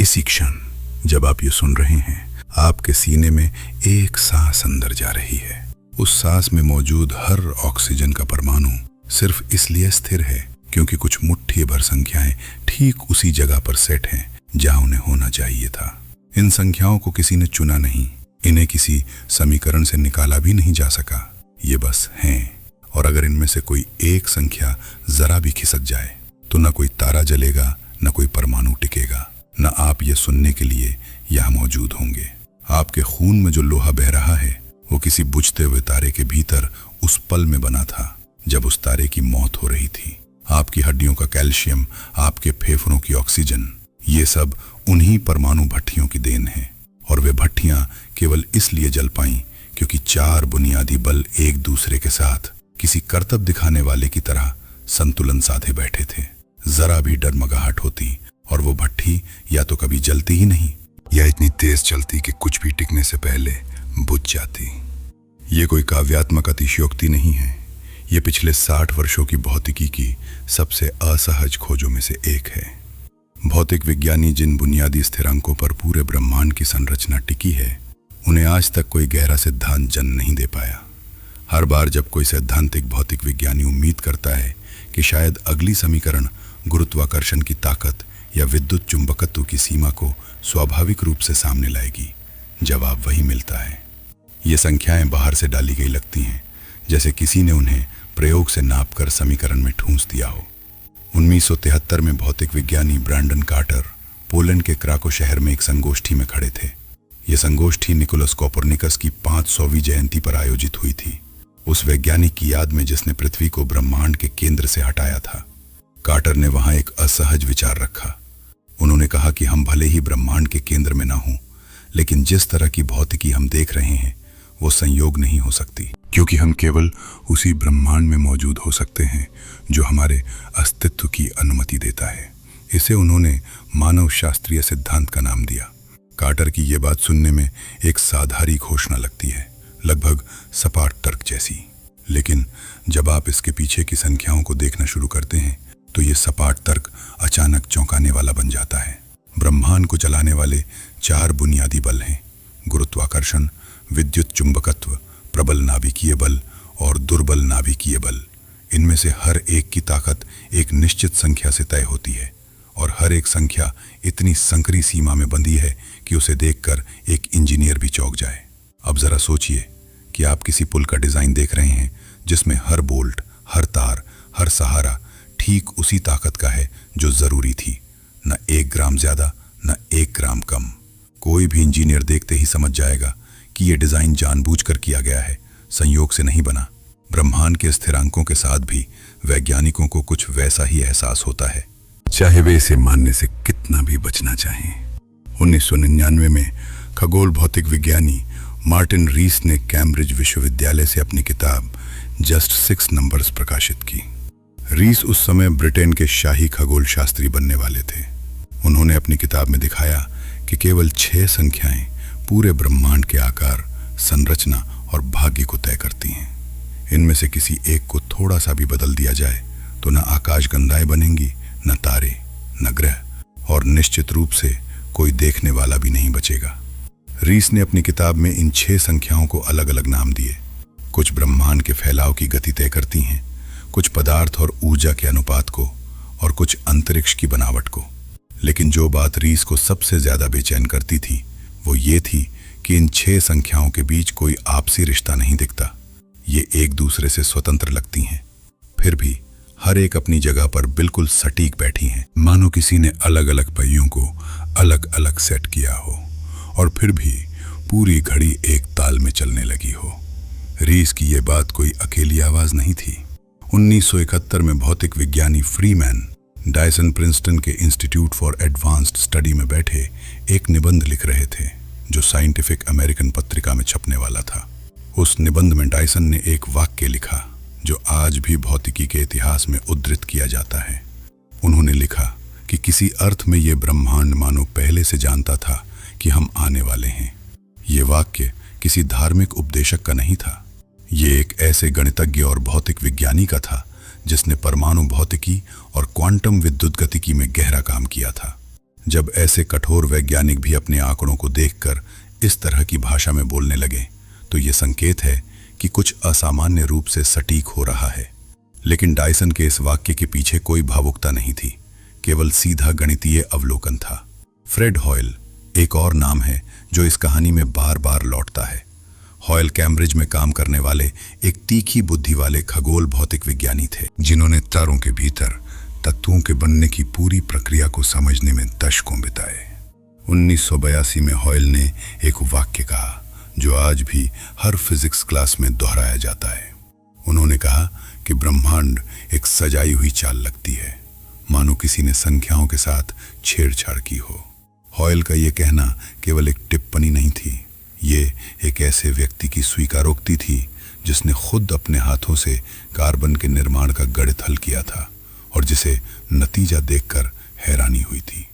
इसी क्षण जब आप ये सुन रहे हैं, आपके सीने में एक सांस अंदर जा रही है। उस सांस में मौजूद हर ऑक्सीजन का परमाणु सिर्फ इसलिए स्थिर है क्योंकि कुछ मुट्ठी भर संख्याएं ठीक उसी जगह पर सेट हैं जहां उन्हें होना चाहिए था। इन संख्याओं को किसी ने चुना नहीं, इन्हें किसी समीकरण से निकाला भी नहीं जा सका। ये बस हैं, और अगर इनमें से कोई एक संख्या जरा भी खिसक जाए तो न कोई तारा जलेगा, न कोई परमाणु टिकेगा, न आप ये सुनने के लिए यहां मौजूद होंगे। आपके खून में जो लोहा बह रहा है वो किसी बुझते हुए तारे के भीतर उस पल में बना था जब उस तारे की मौत हो रही थी। आपकी हड्डियों का कैल्शियम, आपके फेफड़ों की ऑक्सीजन, ये सब उन्हीं परमाणु भट्टियों की देन है। और वे भट्टियां केवल इसलिए जल पाईं क्योंकि चार बुनियादी बल एक दूसरे के साथ किसी करतब दिखाने वाले की तरह संतुलन साधे बैठे थे। जरा भी डगमगाहट होती और वो भट्टी या तो कभी जलती ही नहीं या इतनी तेज चलती कि कुछ भी टिकने से पहले बुझ जाती। ये कोई काव्यात्मक अतिशयोक्ति नहीं है, ये पिछले 60 वर्षों की भौतिकी की सबसे असहज खोजों में से एक है। भौतिक विज्ञानी जिन बुनियादी स्थिरांकों पर पूरे ब्रह्मांड की संरचना टिकी है, उन्हें आज तक कोई गहरा सिद्धांत जन्म नहीं दे पाया। हर बार जब कोई सैद्धांतिक भौतिक विज्ञानी उम्मीद करता है कि शायद अगली समीकरण गुरुत्वाकर्षण की ताकत या विद्युत चुंबकत्व की सीमा को स्वाभाविक रूप से सामने लाएगी, जवाब वही मिलता है। ये संख्याएं बाहर से डाली गई लगती हैं, जैसे किसी ने उन्हें प्रयोग से नापकर समीकरण में ठूंस दिया हो। 1973 में भौतिक विज्ञानी ब्रैंडन कार्टर पोलैंड के क्राको शहर में एक संगोष्ठी में खड़े थे। यह संगोष्ठी निकोलस कोपरनिकस की 500वीं जयंती पर आयोजित हुई थी, उस वैज्ञानिक की याद में जिसने पृथ्वी को ब्रह्मांड के केंद्र से हटाया था। कार्टर ने वहां एक असहज विचार रखा। उन्होंने कहा कि हम भले ही ब्रह्मांड के केंद्र में ना हों, लेकिन जिस तरह की भौतिकी हम देख रहे हैं वो संयोग नहीं हो सकती, क्योंकि हम केवल उसी ब्रह्मांड में मौजूद हो सकते हैं जो हमारे अस्तित्व की अनुमति देता है। इसे उन्होंने मानव शास्त्रीय सिद्धांत का नाम दिया। कार्टर की ये बात सुनने में एक साधारण घोषणा लगती है, लगभग सपाट तर्क जैसी, लेकिन जब आप इसके पीछे की संख्याओं को देखना शुरू करते हैं तो ये सपाट तर्क अचानक चौंकाने वाला बन जाता है। ब्रह्मांड को चलाने वाले 4 बुनियादी बल हैं: गुरुत्वाकर्षण, विद्युत चुंबकत्व, प्रबल नाभिकीय बल और दुर्बल नाभिकीय बल। इनमें से हर एक की ताकत एक निश्चित संख्या से तय होती है, और हर एक संख्या इतनी संकरी सीमा में बंधी है कि उसे देखकर एक इंजीनियर भी चौंक जाए। अब जरा सोचिए कि आप किसी पुल का डिजाइन देख रहे हैं जिसमें हर बोल्ट, हर तार, हर सहारा ठीक उसी ताकत का है जो जरूरी थी, न 1 ग्राम ज्यादा न 1 ग्राम कम। कोई भी इंजीनियर देखते ही समझ जाएगा कि यह डिजाइन जानबूझकर किया गया है, संयोग से नहीं बना। ब्रह्मांड के स्थिरांकों के साथ भी वैज्ञानिकों को कुछ वैसा ही एहसास होता है, चाहे वे इसे मानने से कितना भी बचना चाहें। 1999 में खगोल भौतिक विज्ञानी मार्टिन रीस ने कैम्ब्रिज विश्वविद्यालय से अपनी किताब जस्ट 6 नंबर्स प्रकाशित की। रीस उस समय ब्रिटेन के शाही खगोल शास्त्री बनने वाले थे। उन्होंने अपनी किताब में दिखाया कि केवल 6 संख्याएं पूरे ब्रह्मांड के आकार, संरचना और भाग्य को तय करती हैं। इनमें से किसी एक को थोड़ा सा भी बदल दिया जाए तो न आकाशगंगाएं बनेंगी, न तारे, न ग्रह, और निश्चित रूप से कोई देखने वाला भी नहीं बचेगा। रीस ने अपनी किताब में इन 6 संख्याओं को अलग अलग नाम दिए। कुछ ब्रह्मांड के फैलाव की गति तय करती हैं, कुछ पदार्थ और ऊर्जा के अनुपात को, और कुछ अंतरिक्ष की बनावट को। लेकिन जो बात रीस को सबसे ज्यादा बेचैन करती थी वो ये थी कि इन 6 संख्याओं के बीच कोई आपसी रिश्ता नहीं दिखता। ये एक दूसरे से स्वतंत्र लगती हैं, फिर भी हर एक अपनी जगह पर बिल्कुल सटीक बैठी हैं, मानो किसी ने अलग अलग पहियों को अलग अलग सेट किया हो और फिर भी पूरी घड़ी एक ताल में चलने लगी हो। रीस की ये बात कोई अकेली आवाज नहीं थी। 1971 में भौतिक विज्ञानी फ्रीमैन डायसन प्रिंसटन के इंस्टीट्यूट फॉर एडवांस्ड स्टडी में बैठे एक निबंध लिख रहे थे जो साइंटिफिक अमेरिकन पत्रिका में छपने वाला था। उस निबंध में डायसन ने एक वाक्य लिखा जो आज भी भौतिकी के इतिहास में उद्धृत किया जाता है। उन्होंने लिखा कि किसी अर्थ में ये ब्रह्मांड मानो पहले से जानता था कि हम आने वाले हैं। ये वाक्य किसी धार्मिक उपदेशक का नहीं था, ये एक ऐसे गणितज्ञ और भौतिक विज्ञानी का था जिसने परमाणु भौतिकी और क्वांटम विद्युत गतिकी में गहरा काम किया था। जब ऐसे कठोर वैज्ञानिक भी अपने आंकड़ों को देखकर इस तरह की भाषा में बोलने लगे तो ये संकेत है कि कुछ असामान्य रूप से सटीक हो रहा है। लेकिन डायसन के इस वाक्य के पीछे कोई भावुकता नहीं थी, केवल सीधा गणितीय अवलोकन था। फ्रेड हॉयल एक और नाम है जो इस कहानी में बार बार लौटता है। हॉयल कैम्ब्रिज में काम करने वाले एक तीखी बुद्धि वाले खगोल भौतिक विज्ञानी थे, जिन्होंने तारों के भीतर तत्वों के बनने की पूरी प्रक्रिया को समझने में दशकों बिताए। 1982 में हॉयल ने एक वाक्य कहा जो आज भी हर फिजिक्स क्लास में दोहराया जाता है। उन्होंने कहा कि ब्रह्मांड एक सजाई हुई चाल लगती है, मानो किसी ने संख्याओं के साथ छेड़छाड़ की हो। हॉयल का यह कहना केवल एक टिप्पणी नहीं थी, ये एक ऐसे व्यक्ति की स्वीकारोक्ति थी जिसने खुद अपने हाथों से कार्बन के निर्माण का गणित हल किया था और जिसे नतीजा देखकर हैरानी हुई थी।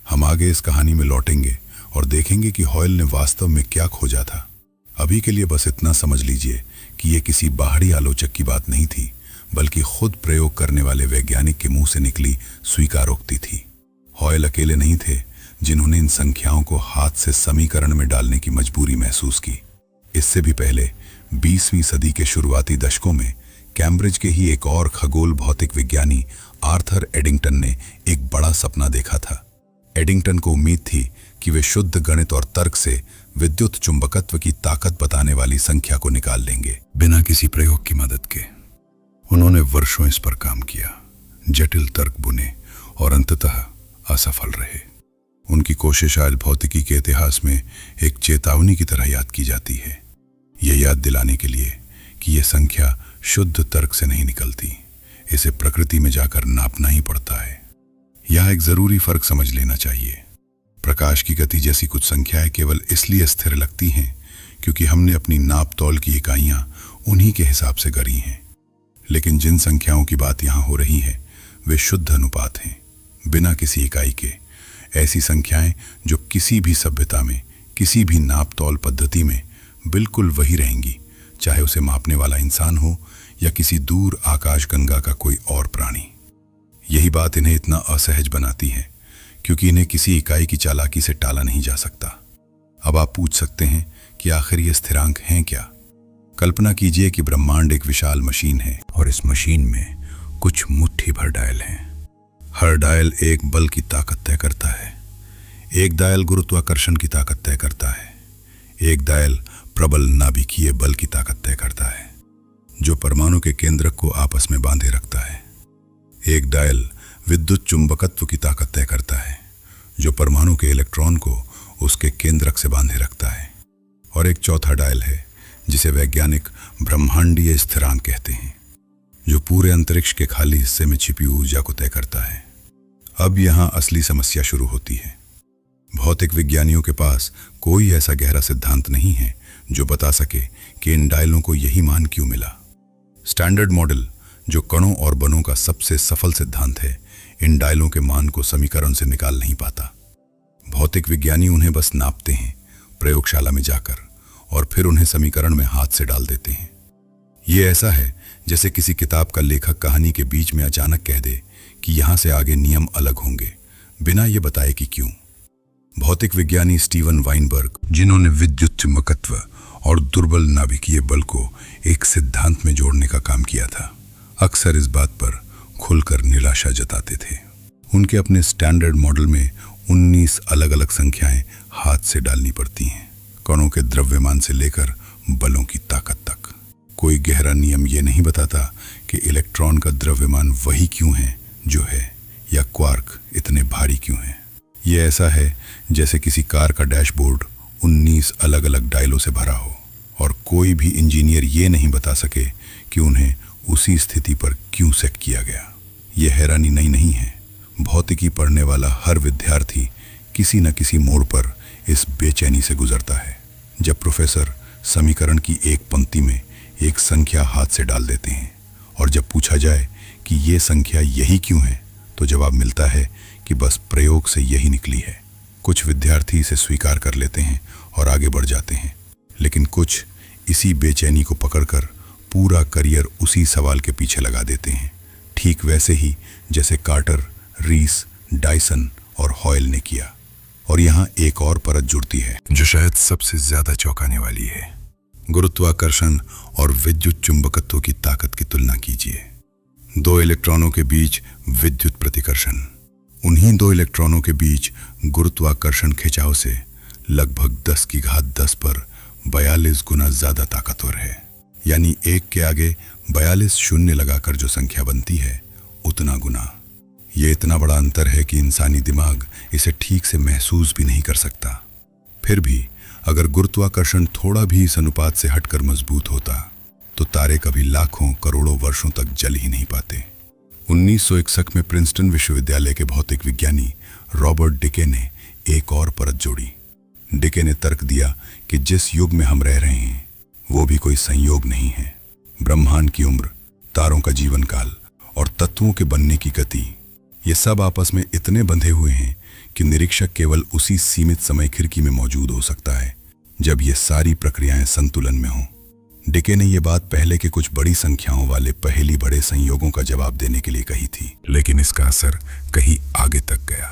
हम आगे इस कहानी में लौटेंगे और देखेंगे कि हॉयल ने वास्तव में क्या खोजा था। अभी के लिए बस इतना समझ लीजिए कि यह किसी बाहरी आलोचक की बात नहीं थी, बल्कि खुद प्रयोग करने वाले वैज्ञानिक के मुंह से निकली स्वीकारोक्ति थी। हॉयल अकेले नहीं थे जिन्होंने इन संख्याओं को हाथ से समीकरण में डालने की मजबूरी महसूस की। इससे भी पहले 20वीं सदी के शुरुआती दशकों में कैम्ब्रिज के ही एक और खगोल भौतिक विज्ञानी आर्थर एडिंगटन ने एक बड़ा सपना देखा था। एडिंगटन को उम्मीद थी कि वे शुद्ध गणित और तर्क से विद्युत चुंबकत्व की ताकत बताने वाली संख्या को निकाल लेंगे, बिना किसी प्रयोग की मदद के। उन्होंने वर्षों इस पर काम किया, जटिल तर्क बुने और अंततः असफल रहे। उनकी कोशिश आज भौतिकी के इतिहास में एक चेतावनी की तरह याद की जाती है, यह याद दिलाने के लिए कि यह संख्या शुद्ध तर्क से नहीं निकलती, इसे प्रकृति में जाकर नापना ही पड़ता है। यह एक जरूरी फर्क समझ लेना चाहिए। प्रकाश की गति जैसी कुछ संख्याएं केवल इसलिए स्थिर लगती हैं क्योंकि हमने अपनी नाप तौल की इकाइयां उन्हीं के हिसाब से गढ़ी हैं। लेकिन जिन संख्याओं की बात यहां हो रही है वे शुद्ध अनुपात हैं, बिना किसी इकाई के। ऐसी संख्याएं जो किसी भी सभ्यता में, किसी भी नाप तौल पद्धति में बिल्कुल वही रहेंगी, चाहे उसे मापने वाला इंसान हो या किसी दूर आकाशगंगा का कोई और प्राणी। यही बात इन्हें इतना असहज बनाती है क्योंकि इन्हें किसी इकाई की चालाकी से टाला नहीं जा सकता। अब आप पूछ सकते हैं कि आखिर ये स्थिरांक हैं क्या? कल्पना कीजिए कि ब्रह्मांड एक विशाल मशीन है और इस मशीन में कुछ मुट्ठी भर डायल हैं। हर डायल एक बल की ताकत तय करता है। एक डायल गुरुत्वाकर्षण की ताकत तय करता है, एक डायल प्रबल नाभिकीय बल की ताकत तय करता है जो परमाणु के केंद्रक को आपस में बांधे रखता है। एक डायल विद्युत चुंबकत्व की ताकत तय करता है जो परमाणु के इलेक्ट्रॉन को उसके केंद्रक से बांधे रखता है। और एक चौथा डायल है जिसे वैज्ञानिक ब्रह्मांडीय स्थिरांक कहते हैं, जो पूरे अंतरिक्ष के खाली हिस्से में छिपी ऊर्जा को तय करता है। अब यहां असली समस्या शुरू होती है। भौतिक विज्ञानियों के पास कोई ऐसा गहरा सिद्धांत नहीं है जो बता सके कि इन डायलों को यही मान क्यों मिला। स्टैंडर्ड मॉडल, जो कणों और बलों का सबसे सफल सिद्धांत है, इन डायलों के मान को समीकरण से निकाल नहीं पाता। भौतिक विज्ञानी उन्हें बस नापते हैं प्रयोगशाला में जाकर और फिर उन्हें समीकरण में हाथ से डाल देते हैं। ये ऐसा है जैसे किसी किताब का लेखक कहानी के बीच में अचानक कह दे कि यहां से आगे नियम अलग होंगे, बिना ये बताए कि क्यों। भौतिक विज्ञानी स्टीवन वाइनबर्ग, जिन्होंने विद्युत चुंबकत्व और दुर्बल नाभिकीय बल को एक सिद्धांत में जोड़ने का काम किया था, अक्सर इस बात पर खुलकर निराशा जताते थे। उनके अपने स्टैंडर्ड मॉडल में 19 अलग अलग संख्याएं हाथ से डालनी पड़ती हैं, कणों के द्रव्यमान से लेकर बलों की ताकत तक। कोई गहरा नियम ये नहीं बताता कि इलेक्ट्रॉन का द्रव्यमान वही क्यों है जो है, या क्वार्क इतने भारी क्यों है। ये ऐसा है जैसे किसी कार का डैशबोर्ड 19 अलग अलग डायलों से भरा हो और कोई भी इंजीनियर ये नहीं बता सके कि उन्हें उसी स्थिति पर क्यों सेट किया गया। यह हैरानी नई नहीं है। भौतिकी पढ़ने वाला हर विद्यार्थी किसी न किसी मोड़ पर इस बेचैनी से गुजरता है, जब प्रोफेसर समीकरण की एक पंक्ति में एक संख्या हाथ से डाल देते हैं और जब पूछा जाए कि यह संख्या यही क्यों है, तो जवाब मिलता है कि बस प्रयोग से यही निकली है। कुछ विद्यार्थी इसे स्वीकार कर लेते हैं और आगे बढ़ जाते हैं, लेकिन कुछ इसी बेचैनी को पकड़कर पूरा करियर उसी सवाल के पीछे लगा देते हैं, ठीक वैसे ही जैसे कार्टर, रीस, डायसन और हॉयल ने किया। और यहाँ एक और परत जुड़ती है जो शायद सबसे ज्यादा चौंकाने वाली है। गुरुत्वाकर्षण और विद्युत चुंबकत्व की ताकत की तुलना कीजिए। दो इलेक्ट्रॉनों के बीच विद्युत प्रतिकर्षण, उन्हीं दो इलेक्ट्रॉनों के बीच गुरुत्वाकर्षण खिंचाव से लगभग 10 की घात 10 पर 42 गुना ज्यादा ताकतवर है। यानी 1 के आगे 42 शून्य लगाकर जो संख्या बनती है उतना गुना। ये इतना बड़ा अंतर है कि इंसानी दिमाग इसे ठीक से महसूस भी नहीं कर सकता। फिर भी अगर गुरुत्वाकर्षण थोड़ा भी इस अनुपात से हटकर मजबूत होता तो तारे कभी लाखों करोड़ों वर्षों तक जल ही नहीं पाते। 1961 में प्रिंसटन विश्वविद्यालय के भौतिक विज्ञानी रॉबर्ट डिके ने एक और परत जोड़ी। डिके ने तर्क दिया कि जिस युग में हम रह रहे हैं वो भी कोई संयोग नहीं है। ब्रह्मांड की उम्र, तारों का जीवन काल और तत्वों के बनने की गति, ये सब आपस में इतने बंधे हुए हैं कि निरीक्षक केवल उसी सीमित समय खिड़की में मौजूद हो सकता है जब ये सारी प्रक्रियाएं संतुलन में हों। डिके ने यह बात पहले के कुछ बड़ी संख्याओं वाले पहली बड़े संयोगों का जवाब देने के लिए कही थी, लेकिन इसका असर कहीं आगे तक गया।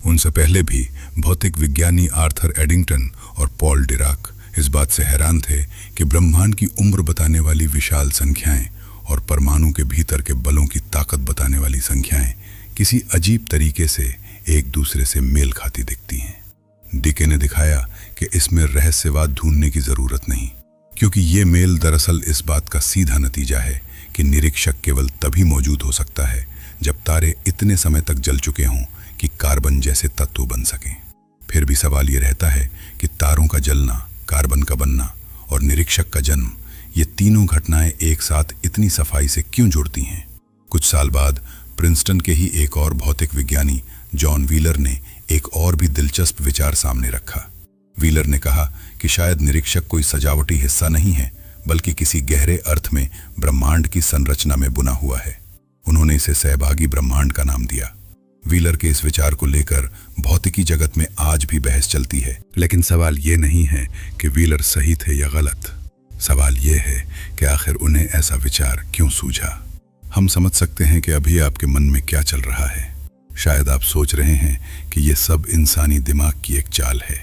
उनसे पहले भी भौतिक विज्ञानी आर्थर एडिंगटन और पॉल डिराक इस बात से हैरान थे कि ब्रह्मांड की उम्र बताने वाली विशाल संख्याएं और परमाणु के भीतर के बलों की ताकत बताने वाली संख्याएं किसी अजीब तरीके से एक दूसरे से मेल खाती दिखती हैं। डिके ने दिखाया कि इसमें रहस्यवाद ढूंढने की जरूरत नहीं, क्योंकि ये मेल दरअसल इस बात का सीधा नतीजा है कि निरीक्षक केवल तभी मौजूद हो सकता है जब तारे इतने समय तक जल चुके हों कि कार्बन जैसे तत्व बन सकें। फिर भी सवाल ये रहता है कि तारों का जलना, कार्बन का बनना और निरीक्षक का जन्म, ये तीनों घटनाएं एक साथ इतनी सफाई से क्यों जुड़ती हैं। कुछ साल बाद प्रिंसटन के ही एक और भौतिक विज्ञानी जॉन व्हीलर ने एक और भी दिलचस्प विचार सामने रखा। व्हीलर ने कहा कि शायद निरीक्षक कोई सजावटी हिस्सा नहीं है, बल्कि किसी गहरे अर्थ में ब्रह्मांड की संरचना में बुना हुआ है। उन्होंने इसे सहभागी ब्रह्मांड का नाम दिया। व्हीलर के इस विचार को लेकर भौतिकी जगत में आज भी बहस चलती है, लेकिन सवाल ये नहीं है कि व्हीलर सही थे या गलत। सवाल ये है कि आखिर उन्हें ऐसा विचार क्यों सूझा। हम समझ सकते हैं कि अभी आपके मन में क्या चल रहा है। शायद आप सोच रहे हैं कि ये सब इंसानी दिमाग की एक चाल है,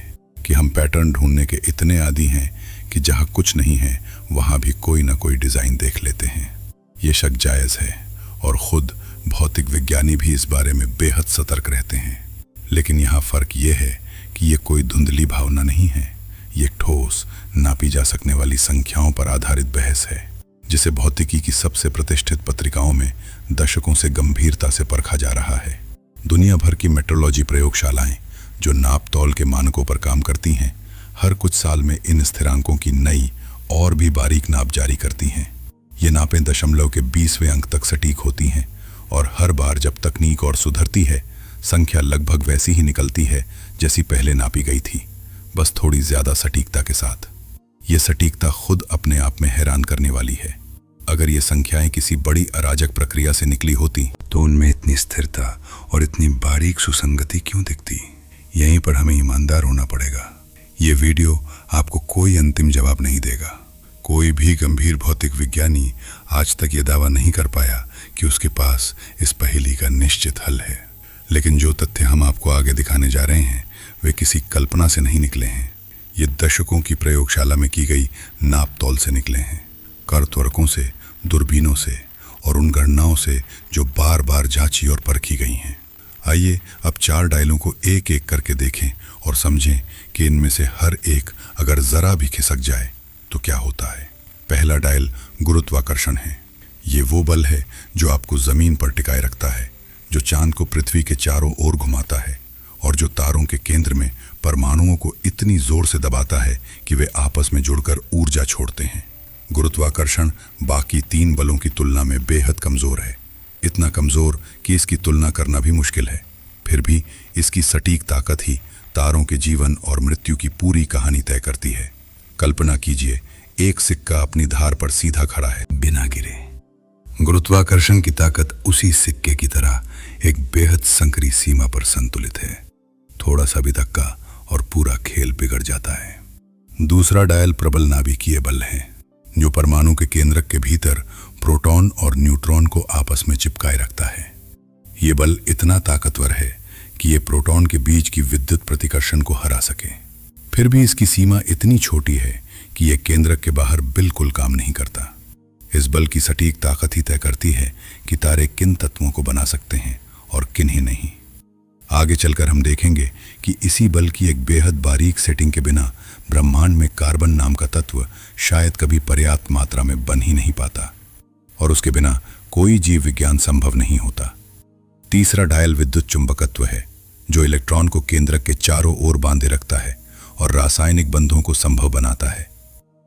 कि हम पैटर्न ढूंढने के इतने आदी हैं कि जहां कुछ नहीं है वहां भी कोई ना कोई डिजाइन देख लेते हैं। ये शक जायज है और खुद भौतिक विज्ञानी भी इस बारे में बेहद सतर्क रहते हैं। लेकिन यहाँ फर्क ये है कि ये कोई धुंधली भावना नहीं है, ये ठोस, नापी जा सकने वाली संख्याओं पर आधारित बहस है, जिसे भौतिकी की सबसे प्रतिष्ठित पत्रिकाओं में दशकों से गंभीरता से परखा जा रहा है। दुनिया भर की मेट्रोलॉजी प्रयोगशालाएं जो नाप तौल के मानकों पर काम करती हैं, हर कुछ साल में इन स्थिरांकों की नई और भी बारीक नाप जारी करती हैं। ये नापें दशमलव के 20वें अंक तक सटीक होती हैं और हर बार जब तकनीक और सुधरती है, संख्या लगभग वैसी ही निकलती है जैसी पहले नापी गई थी, बस थोड़ी ज्यादा सटीकता के साथ। ये सटीकता खुद अपने आप में हैरान करने वाली है। अगर ये संख्याएं किसी बड़ी अराजक प्रक्रिया से निकली होती तो उनमें इतनी स्थिरता और इतनी बारीक सुसंगति क्यों दिखती। यहीं पर हमें ईमानदार होना पड़ेगा। ये वीडियो आपको कोई अंतिम जवाब नहीं देगा। कोई भी गंभीर भौतिक विज्ञानी आज तक ये दावा नहीं कर पाया कि उसके पास इस पहेली का निश्चित हल है। लेकिन जो तथ्य हम आपको आगे दिखाने जा रहे हैं वे किसी कल्पना से नहीं निकले हैं। ये दशकों की प्रयोगशाला में की गई नाप तौल से निकले हैं, करत्वरकों से, दूरबीनों से और उन गणनाओं से जो बार बार जांची और परखी गई हैं। आइए अब 4 डायलों को एक एक करके देखें और समझें कि इनमें से हर एक अगर जरा भी खिसक जाए तो क्या होता है। पहला डायल गुरुत्वाकर्षण है। ये वो बल है जो आपको जमीन पर टिकाए रखता है, जो चांद को पृथ्वी के चारों ओर घुमाता है और जो तारों के केंद्र में परमाणुओं को इतनी जोर से दबाता है कि वे आपस में जुड़कर ऊर्जा छोड़ते हैं। गुरुत्वाकर्षण बाकी 3 बलों की तुलना में बेहद कमजोर है, इतना कमजोर कि इसकी तुलना करना भी मुश्किल है। फिर भी इसकी सटीक ताकत ही तारों के जीवन और मृत्यु की पूरी कहानी तय करती है। कल्पना कीजिए, एक सिक्का अपनी धार पर सीधा खड़ा है बिना गिरे। गुरुत्वाकर्षण की ताकत उसी सिक्के की तरह एक बेहद संकरी सीमा पर संतुलित है। थोड़ा सा भी धक्का और पूरा खेल बिगड़ जाता है। दूसरा डायल प्रबल नाभिकीय बल है, जो परमाणु के केंद्रक के भीतर प्रोटॉन और न्यूट्रॉन को आपस में चिपकाए रखता है। ये बल इतना ताकतवर है कि ये प्रोटॉन के बीच की विद्युत प्रतिकर्षण को हरा सके। फिर भी इसकी सीमा इतनी छोटी है कि यह केंद्रक के बाहर बिल्कुल काम नहीं करता। इस बल की सटीक ताकत ही तय करती है कि तारे किन तत्वों को बना सकते हैं और किन्हीं नहीं। आगे चलकर हम देखेंगे कि इसी बल की एक बेहद बारीक सेटिंग के बिना ब्रह्मांड में कार्बन नाम का तत्व शायद कभी पर्याप्त मात्रा में बन ही नहीं पाता, और उसके बिना कोई जीव विज्ञान संभव नहीं होता। तीसरा डायल विद्युत चुंबकत्व है, जो इलेक्ट्रॉन को केंद्रक के चारों ओर बांधे रखता है और रासायनिक बंधों को संभव बनाता है।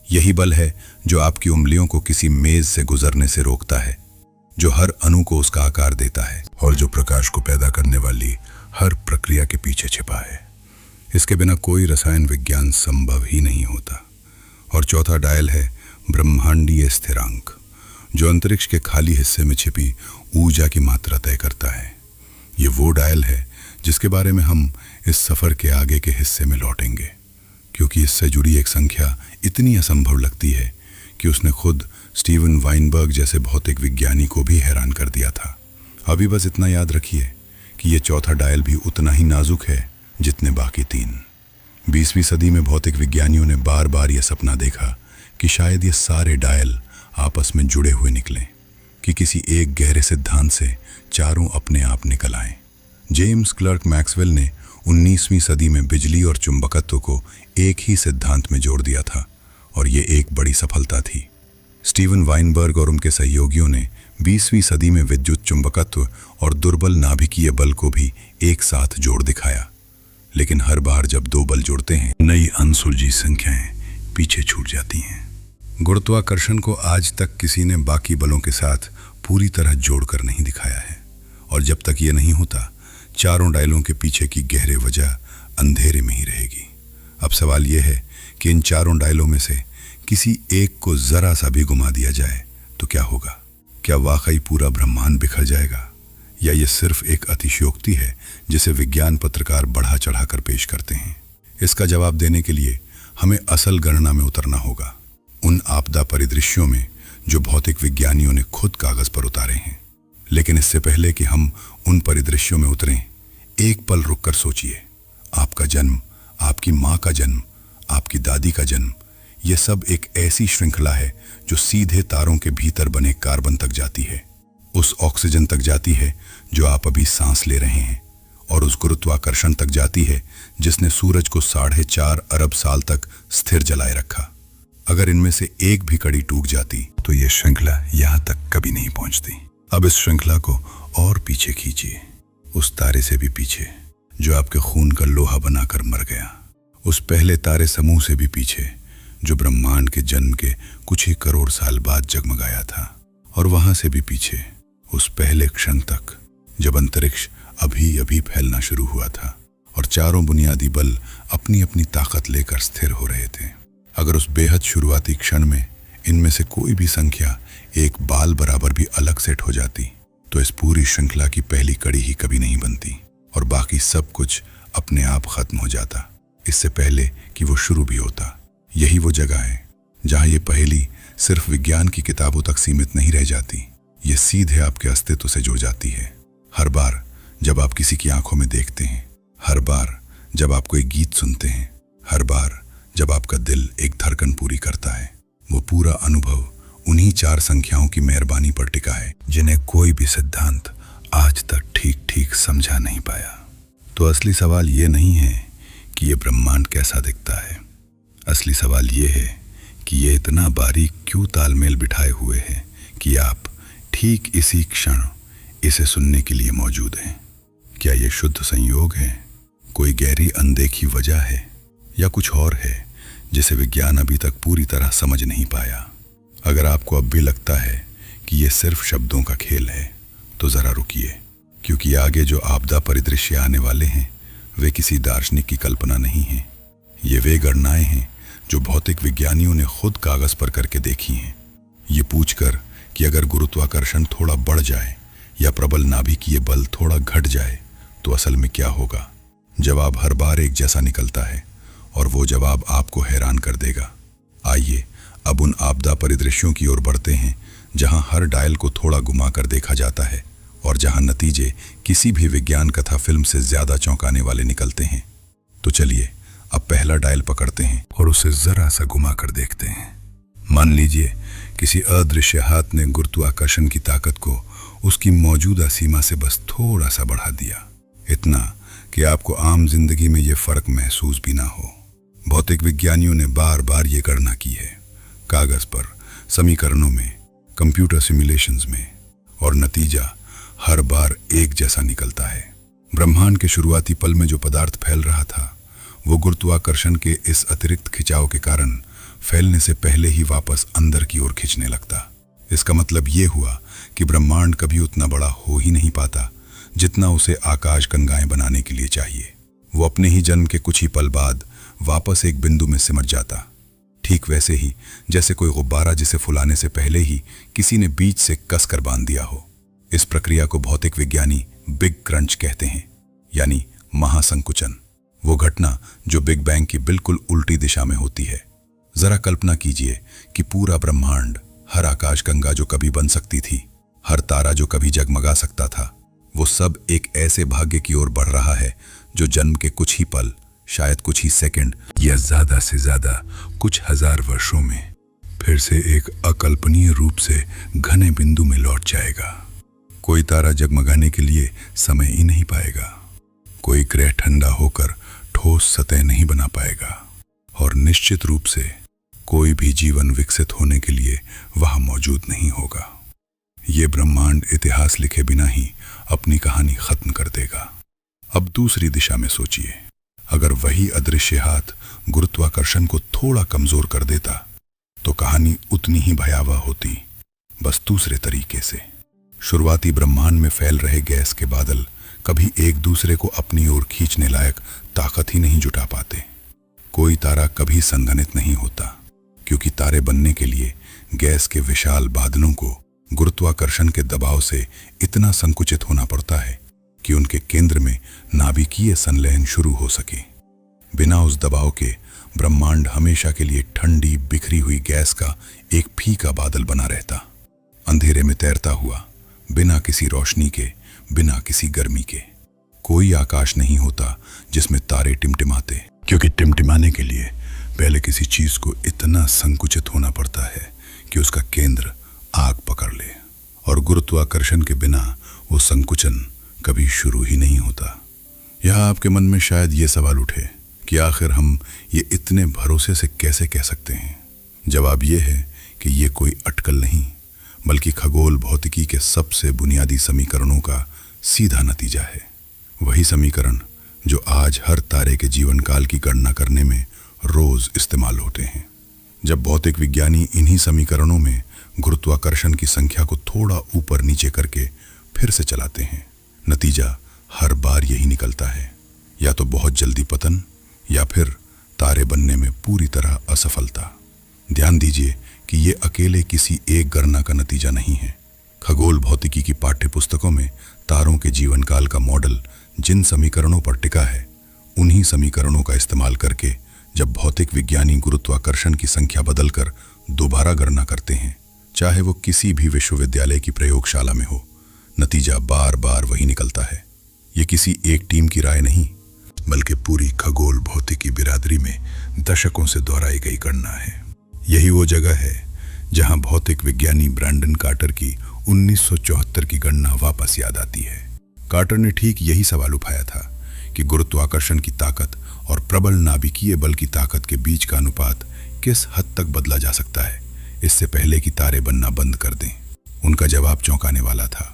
यही बल है जो आपकी उंगलियों को किसी मेज से गुजरने से रोकता है, जो हर अणु को उसका आकार देता है और जो प्रकाश को पैदा करने वाली हर प्रक्रिया के पीछे छिपा है। इसके बिना कोई रसायन विज्ञान संभव ही नहीं होता। और चौथा डायल है ब्रह्मांडीय स्थिरांक, जो अंतरिक्ष के खाली हिस्से में छिपी ऊर्जा की मात्रा तय करता है। ये वो डायल है जिसके बारे में हम इस सफर के आगे के हिस्से में लौटेंगे, क्योंकि इससे जुड़ी एक संख्या इतनी असंभव लगती है कि उसने खुद स्टीवन वाइनबर्ग जैसे भौतिक विज्ञानी को भी हैरान कर दिया था। अभी बस इतना याद रखिए कि ये चौथा डायल भी उतना ही नाजुक है जितने बाकी तीन। 20वीं सदी में भौतिक विज्ञानियों ने बार बार यह सपना देखा कि शायद ये सारे डायल आपस में जुड़े हुए निकलें, कि किसी एक गहरे सिद्धांत से चारों अपने आप निकल आएं। जेम्स क्लर्क मैक्सवेल ने 19वीं सदी में बिजली और चुंबकत्व को एक ही सिद्धांत में जोड़ दिया था, और ये एक बड़ी सफलता थी। स्टीवन वाइनबर्ग और उनके सहयोगियों ने 20वीं सदी में विद्युत चुंबकत्व और दुर्बल नाभिकीय बल को भी एक साथ जोड़ दिखाया। लेकिन हर बार जब दो बल जुड़ते हैं, नई अनसुलझी संख्याएं पीछे छूट जाती हैं। गुरुत्वाकर्षण को आज तक किसी ने बाकी बलों के साथ पूरी तरह जोड़कर नहीं दिखाया है, और जब तक ये नहीं होता, चारों डायलों के पीछे की गहरी वजह अंधेरे में ही रहेगी। अब सवाल यह है कि इन चारों डायलों में से किसी एक को जरा सा भी घुमा दिया जाए तो क्या होगा? क्या वाकई पूरा ब्रह्मांड बिखर जाएगा, या यह सिर्फ एक अतिशयोक्ति है जिसे विज्ञान पत्रकार बढ़ा चढ़ाकर पेश करते हैं? इसका जवाब देने के लिए हमें असल गणना में उतरना होगा, उन आपदा परिदृश्यों में जो भौतिक विज्ञानियों ने खुद कागज पर उतारे हैं। लेकिन इससे पहले कि हम उन परिदृश्यों में उतरें, एक पल रुककर सोचिए। आपका जन्म, आपकी माँ का जन्म, आपकी दादी का जन्म, यह सब एक ऐसी श्रृंखला है जो सीधे तारों के भीतर बने कार्बन तक जाती है, उस ऑक्सीजन तक जाती है जो आप अभी सांस ले रहे हैं, और उस गुरुत्वाकर्षण तक जाती है जिसने सूरज को 4.5 अरब साल तक स्थिर जलाए रखा। अगर इनमें से एक भी कड़ी टूट जाती तो यह श्रृंखला यहां तक कभी नहीं पहुंचती। अब इस श्रृंखला को और पीछे खींचिए, उस तारे से भी पीछे जो आपके खून का लोहा बनाकर मर गया, उस पहले तारे समूह से भी पीछे जो ब्रह्मांड के जन्म के कुछ ही करोड़ साल बाद जगमगाया था, और वहां से भी पीछे उस पहले क्षण तक जब अंतरिक्ष अभी अभी फैलना शुरू हुआ था और चारों बुनियादी बल अपनी अपनी ताकत लेकर स्थिर हो रहे थे। अगर उस बेहद शुरुआती क्षण में इनमें से कोई भी संख्या एक बाल बराबर भी अलग सेट हो जाती तो इस पूरी श्रृंखला की पहली कड़ी ही कभी नहीं बनती, और बाकी सब कुछ अपने आप खत्म हो जाता इससे पहले कि वो शुरू भी होता। यही वो जगह है जहां ये पहेली सिर्फ विज्ञान की किताबों तक सीमित नहीं रह जाती, ये सीधे आपके अस्तित्व से जुड़ जाती है। हर बार जब आप किसी की आंखों में देखते हैं, हर बार जब आप कोई गीत सुनते हैं, हर बार जब आपका दिल एक धड़कन पूरी करता है, वो पूरा अनुभव उन्हीं 4 संख्याओं की मेहरबानी पर टिका है जिन्हें कोई भी सिद्धांत आज तक ठीक ठीक समझा नहीं पाया। तो असली सवाल ये नहीं है कि ये ब्रह्मांड कैसा दिखता है, असली सवाल ये है कि ये इतना बारीक क्यों तालमेल बिठाए हुए है कि आप ठीक इसी क्षण इसे सुनने के लिए मौजूद हैं। क्या ये शुद्ध संयोग है, कोई गहरी अनदेखी वजह है, या कुछ और है जिसे विज्ञान अभी तक पूरी तरह समझ नहीं पाया? अगर आपको अब भी लगता है कि यह सिर्फ शब्दों का खेल है तो जरा रुकिए, क्योंकि आगे जो आपदा परिदृश्य आने वाले हैं वे किसी दार्शनिक की कल्पना नहीं हैं। ये वे गणनाएं हैं जो भौतिक विज्ञानियों ने खुद कागज पर करके देखी हैं, ये पूछकर कि अगर गुरुत्वाकर्षण थोड़ा बढ़ जाए या प्रबल नाभिकीय बल थोड़ा घट जाए तो असल में क्या होगा। जवाब हर बार एक जैसा निकलता है और वो जवाब आपको हैरान कर देगा। आइए अब उन आपदा परिदृश्यों की ओर बढ़ते हैं जहां हर डायल को थोड़ा घुमा कर देखा जाता है और जहां नतीजे किसी भी विज्ञान कथा फिल्म से ज्यादा चौंकाने वाले निकलते हैं। तो चलिए अब पहला डायल पकड़ते हैं और उसे जरा सा घुमा कर देखते हैं। मान लीजिए किसी अदृश्य हाथ ने गुरुत्वाकर्षण की ताकत को उसकी मौजूदा सीमा से बस थोड़ा सा बढ़ा दिया, इतना कि आपको आम जिंदगी में यह फर्क महसूस भी ना हो। भौतिक विज्ञानियों ने बार बार ये गणना की है, कागज पर, समीकरणों में, कंप्यूटर सिमुलेशंस में, और नतीजा हर बार एक जैसा निकलता है। ब्रह्मांड के शुरुआती पल में जो पदार्थ फैल रहा था वो गुरुत्वाकर्षण के इस अतिरिक्त खिंचाव के कारण फैलने से पहले ही वापस अंदर की ओर खिंचने लगता। इसका मतलब ये हुआ कि ब्रह्मांड कभी उतना बड़ा हो ही नहीं पाता जितना उसे आकाश गंगाएं बनाने के लिए चाहिए। वो अपने ही जन्म के कुछ ही पल बाद वापस एक बिंदु में सिमट जाता, ठीक वैसे ही जैसे कोई गुब्बारा जिसे फुलाने से पहले ही किसी ने बीच से कसकर बांध दिया हो। इस प्रक्रिया को भौतिक विज्ञानी बिग क्रंच कहते हैं, यानी महासंकुचन। वो घटना जो बिग बैंग की बिल्कुल उल्टी दिशा में होती है। जरा कल्पना कीजिए कि पूरा ब्रह्मांड, हर आकाशगंगा जो कभी बन सकती थी, हर तारा जो कभी जगमगा सकता था, वो सब एक ऐसे भाग्य की ओर बढ़ रहा है जो जन्म के कुछ ही पल, शायद कुछ ही सेकंड या ज्यादा से ज्यादा कुछ हजार वर्षों में फिर से एक अकल्पनीय रूप से घने बिंदु में लौट जाएगा। कोई तारा जगमगाने के लिए समय ही नहीं पाएगा, कोई ग्रह ठंडा होकर ठोस सतह नहीं बना पाएगा, और निश्चित रूप से कोई भी जीवन विकसित होने के लिए वहां मौजूद नहीं होगा। ये ब्रह्मांड इतिहास लिखे बिना ही अपनी कहानी खत्म कर देगा। अब दूसरी दिशा में सोचिए, अगर वही अदृश्य हाथ गुरुत्वाकर्षण को थोड़ा कमजोर कर देता तो कहानी उतनी ही भयावह होती, बस दूसरे तरीके से। शुरुआती ब्रह्मांड में फैल रहे गैस के बादल कभी एक दूसरे को अपनी ओर खींचने लायक ताकत ही नहीं जुटा पाते। कोई तारा कभी संघनित नहीं होता, क्योंकि तारे बनने के लिए गैस के विशाल बादलों को गुरुत्वाकर्षण के दबाव से इतना संकुचित होना पड़ता है कि उनके केंद्र में नाभिकीय संलयन शुरू हो सके। बिना उस दबाव के ब्रह्मांड हमेशा के लिए ठंडी बिखरी हुई गैस का एक फीका बादल बना रहता, अंधेरे में तैरता हुआ, बिना किसी रोशनी के, बिना किसी गर्मी के। कोई आकाश नहीं होता जिसमें तारे टिमटिमाते, क्योंकि टिमटिमाने के लिए पहले किसी चीज को इतना संकुचित होना पड़ता है कि उसका केंद्र आग पकड़ ले, और गुरुत्वाकर्षण के बिना वो संकुचन कभी शुरू ही नहीं होता। यह आपके मन में शायद ये सवाल उठे कि आखिर हम ये इतने भरोसे से कैसे कह सकते हैं। जवाब ये है कि ये कोई अटकल नहीं, बल्कि खगोल भौतिकी के सबसे बुनियादी समीकरणों का सीधा नतीजा है। वही समीकरण जो आज हर तारे के जीवन काल की गणना करने में रोज इस्तेमाल होते हैं। जब भौतिक विज्ञानी इन्हीं समीकरणों में गुरुत्वाकर्षण की संख्या को थोड़ा ऊपर नीचे करके फिर से चलाते हैं, नतीजा हर बार यही निकलता है, या तो बहुत जल्दी पतन या फिर तारे बनने में पूरी तरह असफलता। ध्यान दीजिए कि ये अकेले किसी एक गणना का नतीजा नहीं है। खगोल भौतिकी की पाठ्य पुस्तकों में तारों के जीवन काल का मॉडल जिन समीकरणों पर टिका है, उन्हीं समीकरणों का इस्तेमाल करके जब भौतिक विज्ञानी गुरुत्वाकर्षण की संख्या बदलकर दोबारा गणना करते हैं, चाहे वो किसी भी विश्वविद्यालय की प्रयोगशाला में हो, नतीजा बार बार वही निकलता है। ये किसी एक टीम की राय नहीं, बल्कि पूरी खगोल भौतिकी बिरादरी में दशकों से दोहराई गई गणना है। यही वो जगह है जहां भौतिक विज्ञानी ब्रैंडन कार्टर की 1974 की गणना वापस याद आती है। कार्टर ने ठीक यही सवाल उठाया था कि गुरुत्वाकर्षण की ताकत और प्रबल नाभिकीय बल की ताकत के बीच का अनुपात किस हद तक बदला जा सकता है इससे पहले कि तारे बनना बंद कर दें। उनका जवाब चौंकाने वाला था।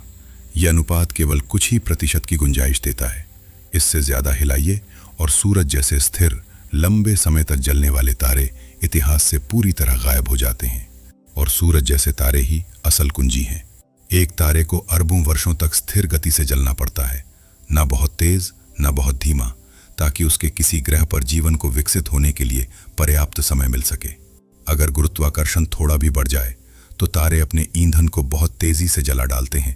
यह अनुपात केवल कुछ ही प्रतिशत की गुंजाइश देता है। इससे ज्यादा हिलाइए और सूरज जैसे स्थिर, लंबे समय तक जलने वाले तारे इतिहास से पूरी तरह गायब हो जाते हैं, और सूरज जैसे तारे ही असल कुंजी हैं। एक तारे को अरबों वर्षों तक स्थिर गति से जलना पड़ता है, ना बहुत तेज ना बहुत धीमा, ताकि उसके किसी ग्रह पर जीवन को विकसित होने के लिए पर्याप्त समय मिल सके। अगर गुरुत्वाकर्षण थोड़ा भी बढ़ जाए तो तारे अपने ईंधन को बहुत तेजी से जला डालते हैं,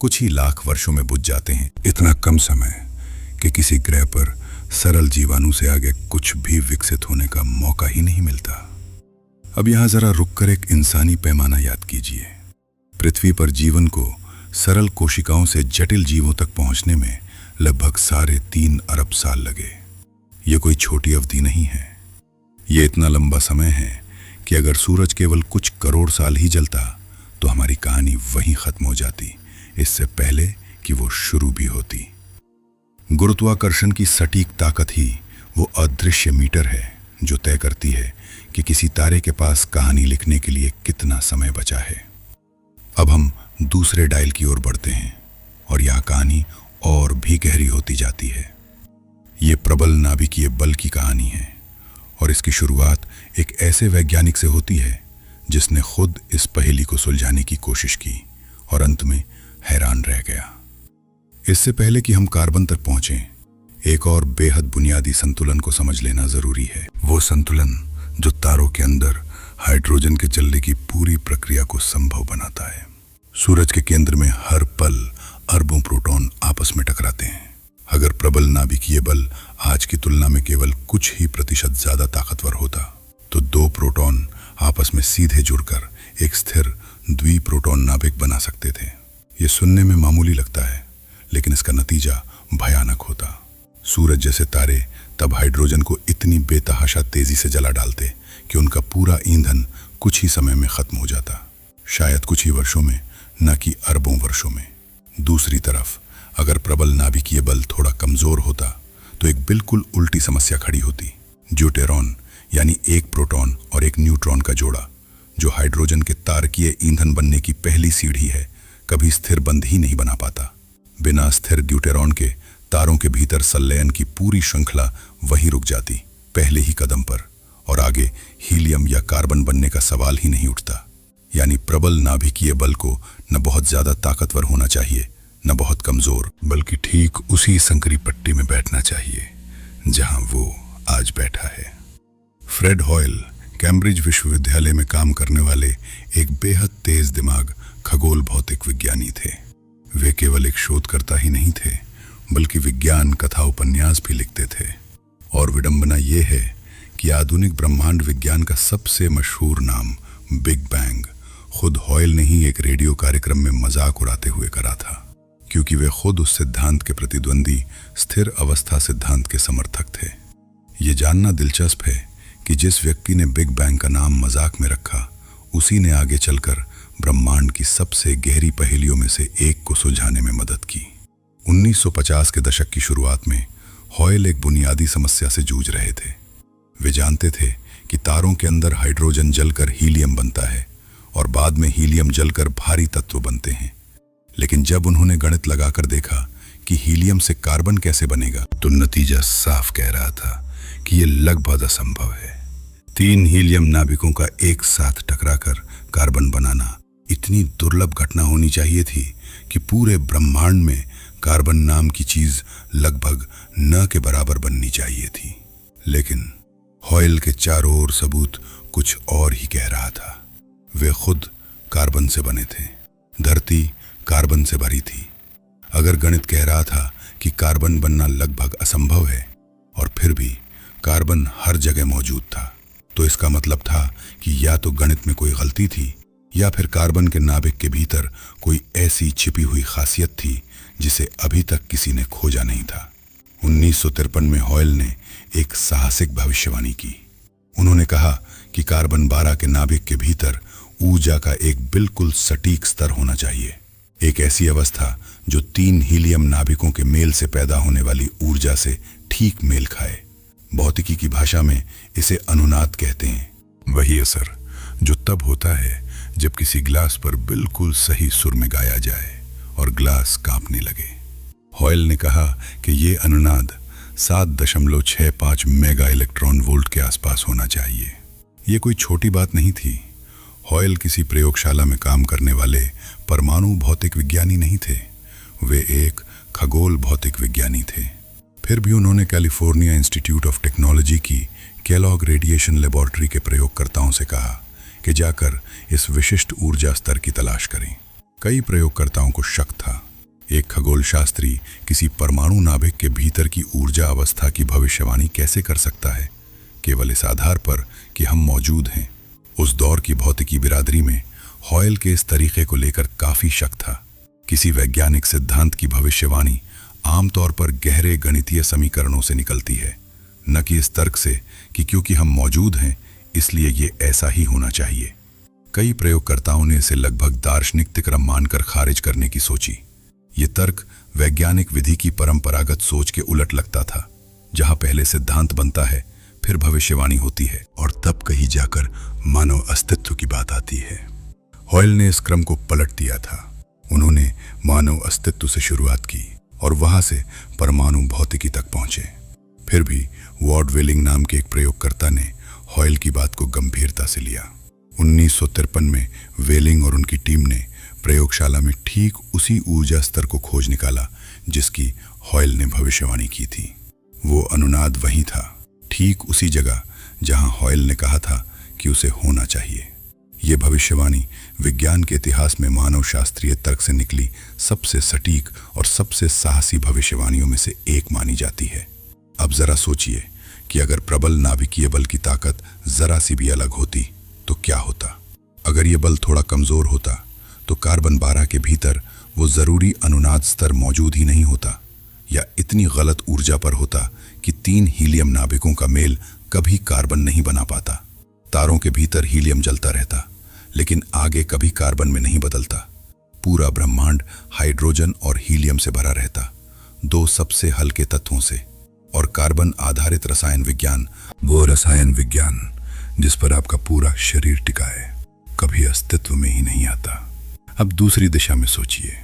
कुछ ही लाख वर्षों में बुझ जाते हैं। इतना कम समय कि किसी ग्रह पर सरल जीवाणु से आगे कुछ भी विकसित होने का मौका ही नहीं मिलता। अब यहां जरा रुककर एक इंसानी पैमाना याद कीजिए। पृथ्वी पर जीवन को सरल कोशिकाओं से जटिल जीवों तक पहुंचने में लगभग 3.5 अरब साल लगे। ये कोई छोटी अवधि नहीं है। ये इतना लंबा समय है कि अगर सूरज केवल कुछ करोड़ साल ही जलता तो हमारी कहानी वहीं खत्म हो जाती, इससे पहले कि वो शुरू भी होती। गुरुत्वाकर्षण की सटीक ताकत ही वो अदृश्य मीटर है जो तय करती है कि किसी तारे के पास कहानी लिखने के लिए कितना समय बचा है। अब हम दूसरे डायल की ओर बढ़ते हैं और यह कहानी और भी गहरी होती जाती है। ये प्रबल नाभिकीय बल की कहानी है और इसकी शुरुआत एक ऐसे वैज्ञानिक से होती है जिसने खुद इस पहेली को सुलझाने की कोशिश की और अंत में हैरान रह गया। इससे पहले कि हम कार्बन तक पहुंचें, एक और बेहद बुनियादी संतुलन को समझ लेना जरूरी है। वो संतुलन जो तारों के अंदर हाइड्रोजन के जलने की पूरी प्रक्रिया को संभव बनाता है। सूरज के केंद्र में हर पल अरबों प्रोटॉन आपस में टकराते हैं। अगर प्रबल नाभिकीय बल आज की तुलना में केवल कुछ ही प्रतिशत ज्यादा ताकतवर होता तो 2 प्रोटॉन आपस में सीधे जुड़कर एक स्थिर द्विप्रोटॉन नाभिक बना सकते थे। ये सुनने में मामूली लगता है, लेकिन इसका नतीजा भयानक होता। सूरज जैसे तारे तब हाइड्रोजन को इतनी बेतहाशा तेजी से जला डालते कि उनका पूरा ईंधन कुछ ही समय में खत्म हो जाता, शायद कुछ ही वर्षों में, न कि अरबों वर्षों में। दूसरी तरफ अगर प्रबल नाभिकीय बल थोड़ा कमजोर होता तो एक बिल्कुल उल्टी समस्या खड़ी होती। ड्यूटेरॉन यानी एक प्रोटॉन और एक न्यूट्रॉन का जोड़ा, जो हाइड्रोजन के तारकीय ईंधन बनने की पहली सीढ़ी है, कभी स्थिर बंध ही नहीं बना पाता। बिना स्थिर ड्यूटेरॉन के तारों के भीतर संलयन की पूरी श्रृंखला वहीं रुक जाती, पहले ही कदम पर, और आगे हीलियम या कार्बन बनने का सवाल ही नहीं उठता। यानी प्रबल नाभिकीय बल को न बहुत ज्यादा ताकतवर होना चाहिए, न बहुत कमजोर, बल्कि ठीक उसी संकरी पट्टी में बैठना चाहिए जहां वो आज बैठा है। फ्रेड हॉयल कैम्ब्रिज विश्वविद्यालय में काम करने वाले एक बेहद तेज दिमाग खगोल भौतिक विज्ञानी थे। वे केवल एक शोधकर्ता ही नहीं थे, बल्कि विज्ञान कथा उपन्यास भी लिखते थे। और विडंबना यह है कि आधुनिक ब्रह्मांड विज्ञान का सबसे मशहूर नाम बिग बैंग खुद हॉयल ने ही एक रेडियो कार्यक्रम में मजाक उड़ाते हुए करा था, क्योंकि वे खुद उस सिद्धांत के प्रतिद्वंदी स्थिर अवस्था सिद्धांत के समर्थक थे। ये जानना दिलचस्प है कि जिस व्यक्ति ने बिग बैंग का नाम मजाक में रखा, उसी ने आगे चलकर ब्रह्मांड की सबसे गहरी पहेलियों में से एक को सुलझाने में मदद की। 1950 के दशक की शुरुआत में हॉयल एक बुनियादी समस्या से जूझ रहे थे। वे जानते थे कि तारों के अंदर हाइड्रोजन जलकर हीलियम बनता है और बाद में हीलियम जलकर भारी तत्व बनते हैं। लेकिन जब उन्होंने गणित लगाकर देखा कि हीलियम से कार्बन कैसे बनेगा, तो नतीजा साफ कह रहा था कि यह लगभग असंभव है। 3 हीलियम नाभिकों का एक साथ टकराकर कार्बन बनाना इतनी दुर्लभ घटना होनी चाहिए थी कि पूरे ब्रह्मांड में कार्बन नाम की चीज लगभग न के बराबर बननी चाहिए थी। लेकिन हॉयल के चारों ओर सबूत कुछ और ही कह रहा था। वे खुद कार्बन से बने थे, धरती कार्बन से भरी थी। अगर गणित कह रहा था कि कार्बन बनना लगभग असंभव है और फिर भी कार्बन हर जगह मौजूद था, तो इसका मतलब था कि या तो गणित में कोई गलती थी या फिर कार्बन के नाभिक के भीतर कोई ऐसी छिपी हुई खासियत थी जिसे अभी तक किसी ने खोजा नहीं था। 1953 में हॉयल ने एक साहसिक भविष्यवाणी की। उन्होंने कहा कि कार्बन 12 के नाभिक के भीतर ऊर्जा का एक बिल्कुल सटीक स्तर होना चाहिए, एक ऐसी अवस्था जो 3 हीलियम नाभिकों के मेल से पैदा होने वाली ऊर्जा से ठीक मेल खाए। भौतिकी की भाषा में इसे अनुनाद कहते हैं। वही असर जो तब होता है जब किसी ग्लास पर बिल्कुल सही सुर में गाया जाए और ग्लास कांपने लगे। हॉयल ने कहा कि ये अनुनाद 7.65 मेगा इलेक्ट्रॉन वोल्ट के आसपास होना चाहिए। ये कोई छोटी बात नहीं थी। हॉयल किसी प्रयोगशाला में काम करने वाले परमाणु भौतिक विज्ञानी नहीं थे, वे एक खगोल भौतिक विज्ञानी थे। फिर भी उन्होंने कैलिफोर्निया इंस्टीट्यूट ऑफ टेक्नोलॉजी की केलॉग रेडिएशन लेबोरेटरी के प्रयोगकर्ताओं से कहा कि जाकर इस विशिष्ट ऊर्जा स्तर की तलाश करें। कई प्रयोगकर्ताओं को शक था, एक खगोल शास्त्री किसी परमाणु नाभिक के भीतर की ऊर्जा अवस्था की भविष्यवाणी कैसे कर सकता है, केवल इस आधार पर कि हम मौजूद हैं। उस दौर की भौतिकी बिरादरी में हॉयल के इस तरीके को लेकर काफी शक था। किसी वैज्ञानिक सिद्धांत की भविष्यवाणी आमतौर पर गहरे गणितीय समीकरणों से निकलती है, न कि इस तर्क से कि क्योंकि हम मौजूद हैं इसलिए ये ऐसा ही होना चाहिए। कई प्रयोगकर्ताओं ने इसे लगभग दार्शनिक तिक्रम मानकर खारिज करने की सोची। ये तर्क वैज्ञानिक विधि की परंपरागत सोच के उलट लगता था, जहां पहले सिद्धांत बनता है, फिर भविष्यवाणी होती है और तब कहीं जाकर मानव अस्तित्व की बात आती है। हॉयल ने इस क्रम को पलट दिया था। उन्होंने मानव अस्तित्व से शुरुआत की और वहां से परमाणु भौतिकी तक पहुंचे। फिर भी वॉर्ड वेलिंग नाम के एक प्रयोगकर्ता ने हॉयल की बात को गंभीरता से लिया। 1953 में वेलिंग और उनकी टीम ने प्रयोगशाला में ठीक उसी ऊर्जा स्तर को खोज निकाला जिसकी हॉयल ने भविष्यवाणी की थी। वो अनुनाद वही था, ठीक उसी जगह जहां हॉयल ने कहा था कि उसे होना चाहिए। ये भविष्यवाणी विज्ञान के इतिहास में मानव शास्त्रीय तर्क से निकली सबसे सटीक और सबसे साहसी भविष्यवाणियों में से एक मानी जाती है। अब जरा सोचिए कि अगर प्रबल नाभिकीय बल की ताकत जरा सी भी अलग होती तो क्या होता। अगर ये बल थोड़ा कमजोर होता तो कार्बन 12 के भीतर वो जरूरी अनुनाद स्तर मौजूद ही नहीं होता, या इतनी गलत ऊर्जा पर होता कि 3 हीलियम नाभिकों का मेल कभी कार्बन नहीं बना पाता। तारों के भीतर हीलियम जलता रहता लेकिन आगे कभी कार्बन में नहीं बदलता। पूरा ब्रह्मांड हाइड्रोजन और हीलियम से भरा रहता, 2 सबसे हल्के तत्वों से। और कार्बन आधारित रसायन विज्ञान, वो रसायन विज्ञान जिस पर आपका पूरा शरीर टिका है, कभी अस्तित्व में ही नहीं आता। अब दूसरी दिशा में सोचिए,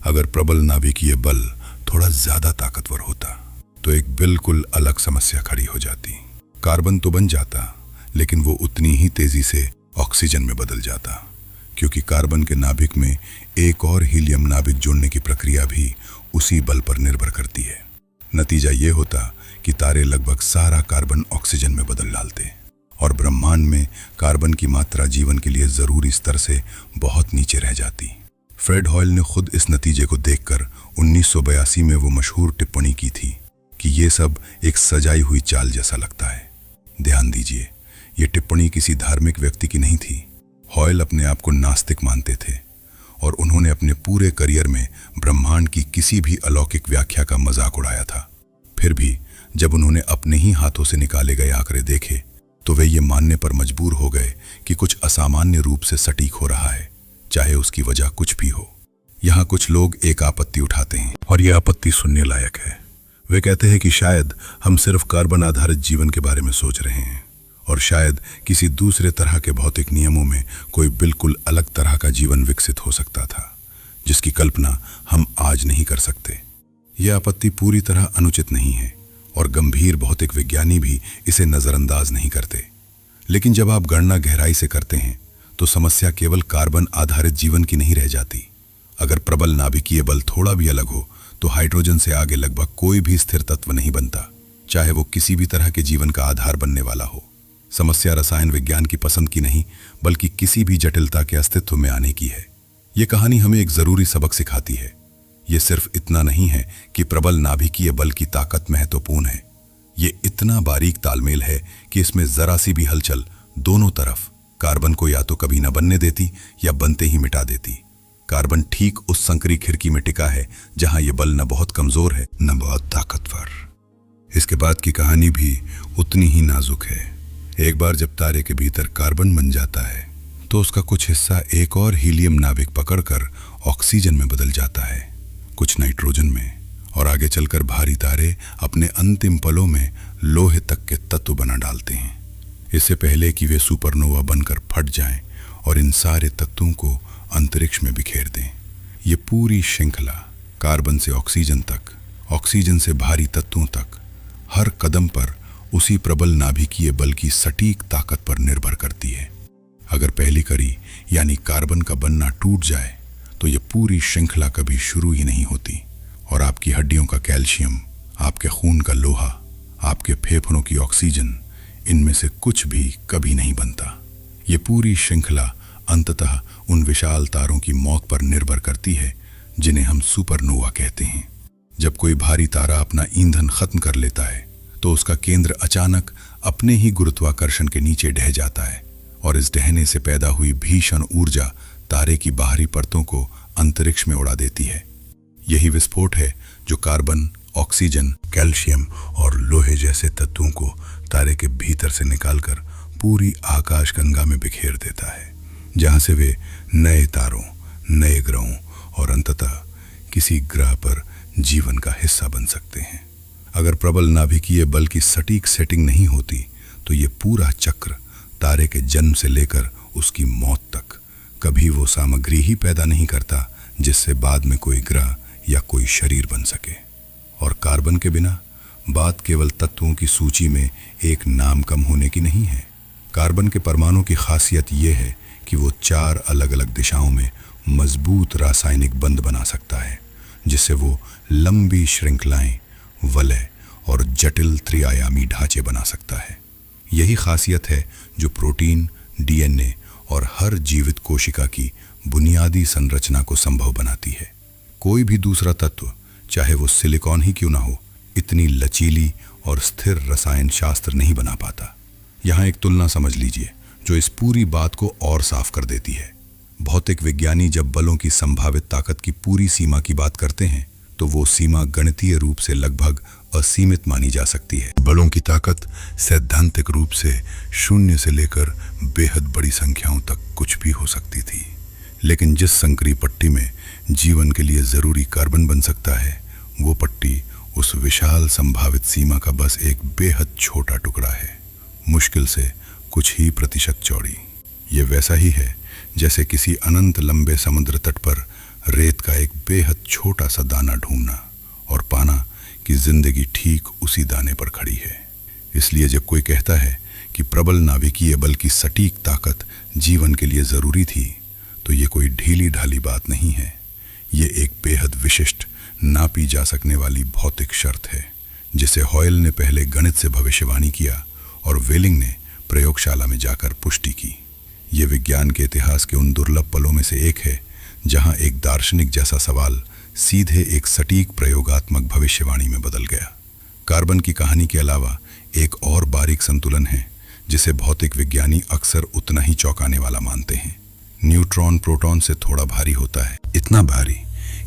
अगर प्रबल नाभिकीय बल थोड़ा ज्यादा ताकतवर होता तो एक बिल्कुल अलग समस्या खड़ी हो जाती। कार्बन तो बन जाता लेकिन वो उतनी ही तेजी से ऑक्सीजन में बदल जाता, क्योंकि कार्बन के नाभिक में एक और हीलियम नाभिक जोड़ने की प्रक्रिया भी उसी बल पर निर्भर करती है। नतीजा ये होता कि तारे लगभग सारा कार्बन ऑक्सीजन में बदल डालते और ब्रह्मांड में कार्बन की मात्रा जीवन के लिए जरूरी स्तर से बहुत नीचे रह जाती। फ्रेड हॉयल ने खुद इस नतीजे को देखकर 1982 में वो मशहूर टिप्पणी की थी कि ये सब एक सजाई हुई चाल जैसा लगता है। ध्यान दीजिए, ये टिप्पणी किसी धार्मिक व्यक्ति की नहीं थी। हॉयल अपने आप को नास्तिक मानते थे और उन्होंने अपने पूरे करियर में ब्रह्मांड की किसी भी अलौकिक व्याख्या का मजाक उड़ाया था। फिर भी जब उन्होंने अपने ही हाथों से निकाले गए आंकड़े देखे तो वे ये मानने पर मजबूर हो गए कि कुछ असामान्य रूप से सटीक हो रहा है, चाहे उसकी वजह कुछ भी हो। यहाँ कुछ लोग एक आपत्ति उठाते हैं और ये आपत्ति सुनने लायक है। वे कहते हैं कि शायद हम सिर्फ कार्बन आधारित जीवन के बारे में सोच रहे हैं और शायद किसी दूसरे तरह के भौतिक नियमों में कोई बिल्कुल अलग तरह का जीवन विकसित हो सकता था जिसकी कल्पना हम आज नहीं कर सकते। यह आपत्ति पूरी तरह अनुचित नहीं है और गंभीर भौतिक विज्ञानी भी इसे नजरअंदाज नहीं करते। लेकिन जब आप गणना गहराई से करते हैं तो समस्या केवल कार्बन आधारित जीवन की नहीं रह जाती। अगर प्रबल नाभिकीय बल थोड़ा भी अलग हो तो हाइड्रोजन से आगे लगभग कोई भी स्थिर तत्व नहीं बनता, चाहे वो किसी भी तरह के जीवन का आधार बनने वाला हो। समस्या रसायन विज्ञान की पसंद की नहीं बल्कि किसी भी जटिलता के अस्तित्व में आने की है। ये कहानी हमें एक जरूरी सबक सिखाती है। ये सिर्फ इतना नहीं है कि प्रबल नाभिकीय बल की ताकत महत्वपूर्ण है, ये इतना बारीक तालमेल है कि इसमें जरा सी भी हलचल दोनों तरफ कार्बन को या तो कभी न बनने देती या बनते ही मिटा देती। कार्बन ठीक उस संकरी खिड़की में टिका है जहां यह बल न बहुत कमजोर है न बहुत ताकतवर। इसके बाद की कहानी भी उतनी ही नाजुक है। एक बार जब तारे के भीतर कार्बन बन जाता है तो उसका कुछ हिस्सा एक और हीलियम नाभिक पकड़कर ऑक्सीजन में बदल जाता है, कुछ नाइट्रोजन में, और आगे चलकर भारी तारे अपने अंतिम पलों में लोहे तक के तत्व बना डालते हैं। इससे पहले कि वे सुपरनोवा बनकर फट जाएं और इन सारे तत्वों को अंतरिक्ष में बिखेर दें। ये पूरी श्रृंखला कार्बन से ऑक्सीजन तक, ऑक्सीजन से भारी तत्वों तक, हर कदम पर उसी प्रबल नाभिकीय बल की सटीक ताकत पर निर्भर करती है। अगर पहली कड़ी यानी कार्बन का बनना टूट जाए तो यह पूरी श्रृंखला कभी शुरू ही नहीं होती और आपकी हड्डियों का कैल्शियम, आपके खून का लोहा, आपके फेफड़ों की ऑक्सीजन, इनमें से कुछ भी कभी नहीं बनता। ये पूरी श्रृंखला अंततः उन विशाल तारों की मौत पर निर्भर करती है जिन्हें हम सुपरनोवा कहते हैं। जब कोई भारी तारा अपना ईंधन खत्म कर लेता है तो उसका केंद्र अचानक अपने ही गुरुत्वाकर्षण के नीचे ढह जाता है और इस ढहने से पैदा हुई भीषण ऊर्जा तारे की बाहरी परतों को अंतरिक्ष में उड़ा देती है। यही विस्फोट है जो कार्बन, ऑक्सीजन, कैल्शियम और लोहे जैसे तत्वों को तारे के भीतर से निकालकर पूरी आकाशगंगा में बिखेर देता है, जहां से वे नए तारों, नए ग्रहों और अंततः किसी ग्रह पर जीवन का हिस्सा बन सकते हैं। अगर प्रबल नाभिकीय बल की सटीक सेटिंग नहीं होती तो ये पूरा चक्र तारे के जन्म से लेकर उसकी मौत तक कभी वो सामग्री ही पैदा नहीं करता जिससे बाद में कोई ग्रह या कोई शरीर बन सके। और कार्बन के बिना बात केवल तत्वों की सूची में एक नाम कम होने की नहीं है। कार्बन के परमाणु की खासियत यह है कि वो 4 अलग अलग दिशाओं में मजबूत रासायनिक बंध बना सकता है, जिससे वो लंबी श्रृंखलाएं, वलय और जटिल त्रिआयामी ढांचे बना सकता है। यही खासियत है जो प्रोटीन, डीएनए और हर जीवित कोशिका की बुनियादी संरचना को संभव बनाती है। कोई भी दूसरा तत्व, चाहे वो सिलिकॉन ही क्यों ना हो, इतनी लचीली और स्थिर रसायन शास्त्र नहीं बना पाता। यहाँ एक तुलना समझ लीजिए जो इस पूरी बात को और साफ कर देती है। भौतिक विज्ञानी जब बलों की संभावित ताकत की पूरी सीमा की बात करते हैं तो वो सीमा गणितीय रूप से लगभग असीमित मानी जा सकती है। बलों की ताकत सैद्धांतिक रूप से 0 से लेकर बेहद बड़ी संख्याओं तक कुछ भी हो सकती थी, लेकिन जिस संकरी पट्टी में जीवन के लिए जरूरी कार्बन बन सकता है, वो पट्टी उस विशाल संभावित सीमा का बस एक बेहद छोटा टुकड़ा है, मुश्किल से कुछ ही प्रतिशत चौड़ी। ये वैसा ही है जैसे किसी अनंत लंबे समुद्र तट पर रेत का एक बेहद छोटा सा दाना ढूंढना और पाना कि जिंदगी ठीक उसी दाने पर खड़ी है। इसलिए जब कोई कहता है कि प्रबल नाभिकीय बल की सटीक ताकत जीवन के लिए जरूरी थी, तो ये कोई ढीली ढाली बात नहीं है। ये एक बेहद विशिष्ट, नापी जा सकने वाली भौतिक शर्त है, जिसे हॉयल ने पहले गणित से भविष्यवाणी किया और वेलिंग ने प्रयोगशाला में जाकर पुष्टि की। ये विज्ञान के इतिहास के उन दुर्लभ पलों में से एक है जहां एक दार्शनिक जैसा सवाल सीधे एक सटीक प्रयोगात्मक भविष्यवाणी में बदल गया। कार्बन की कहानी के अलावा एक और बारीक संतुलन है जिसे भौतिक विज्ञानी अक्सर उतना ही चौंकाने वाला मानते हैं। न्यूट्रॉन प्रोटॉन से थोड़ा भारी होता है, इतना भारी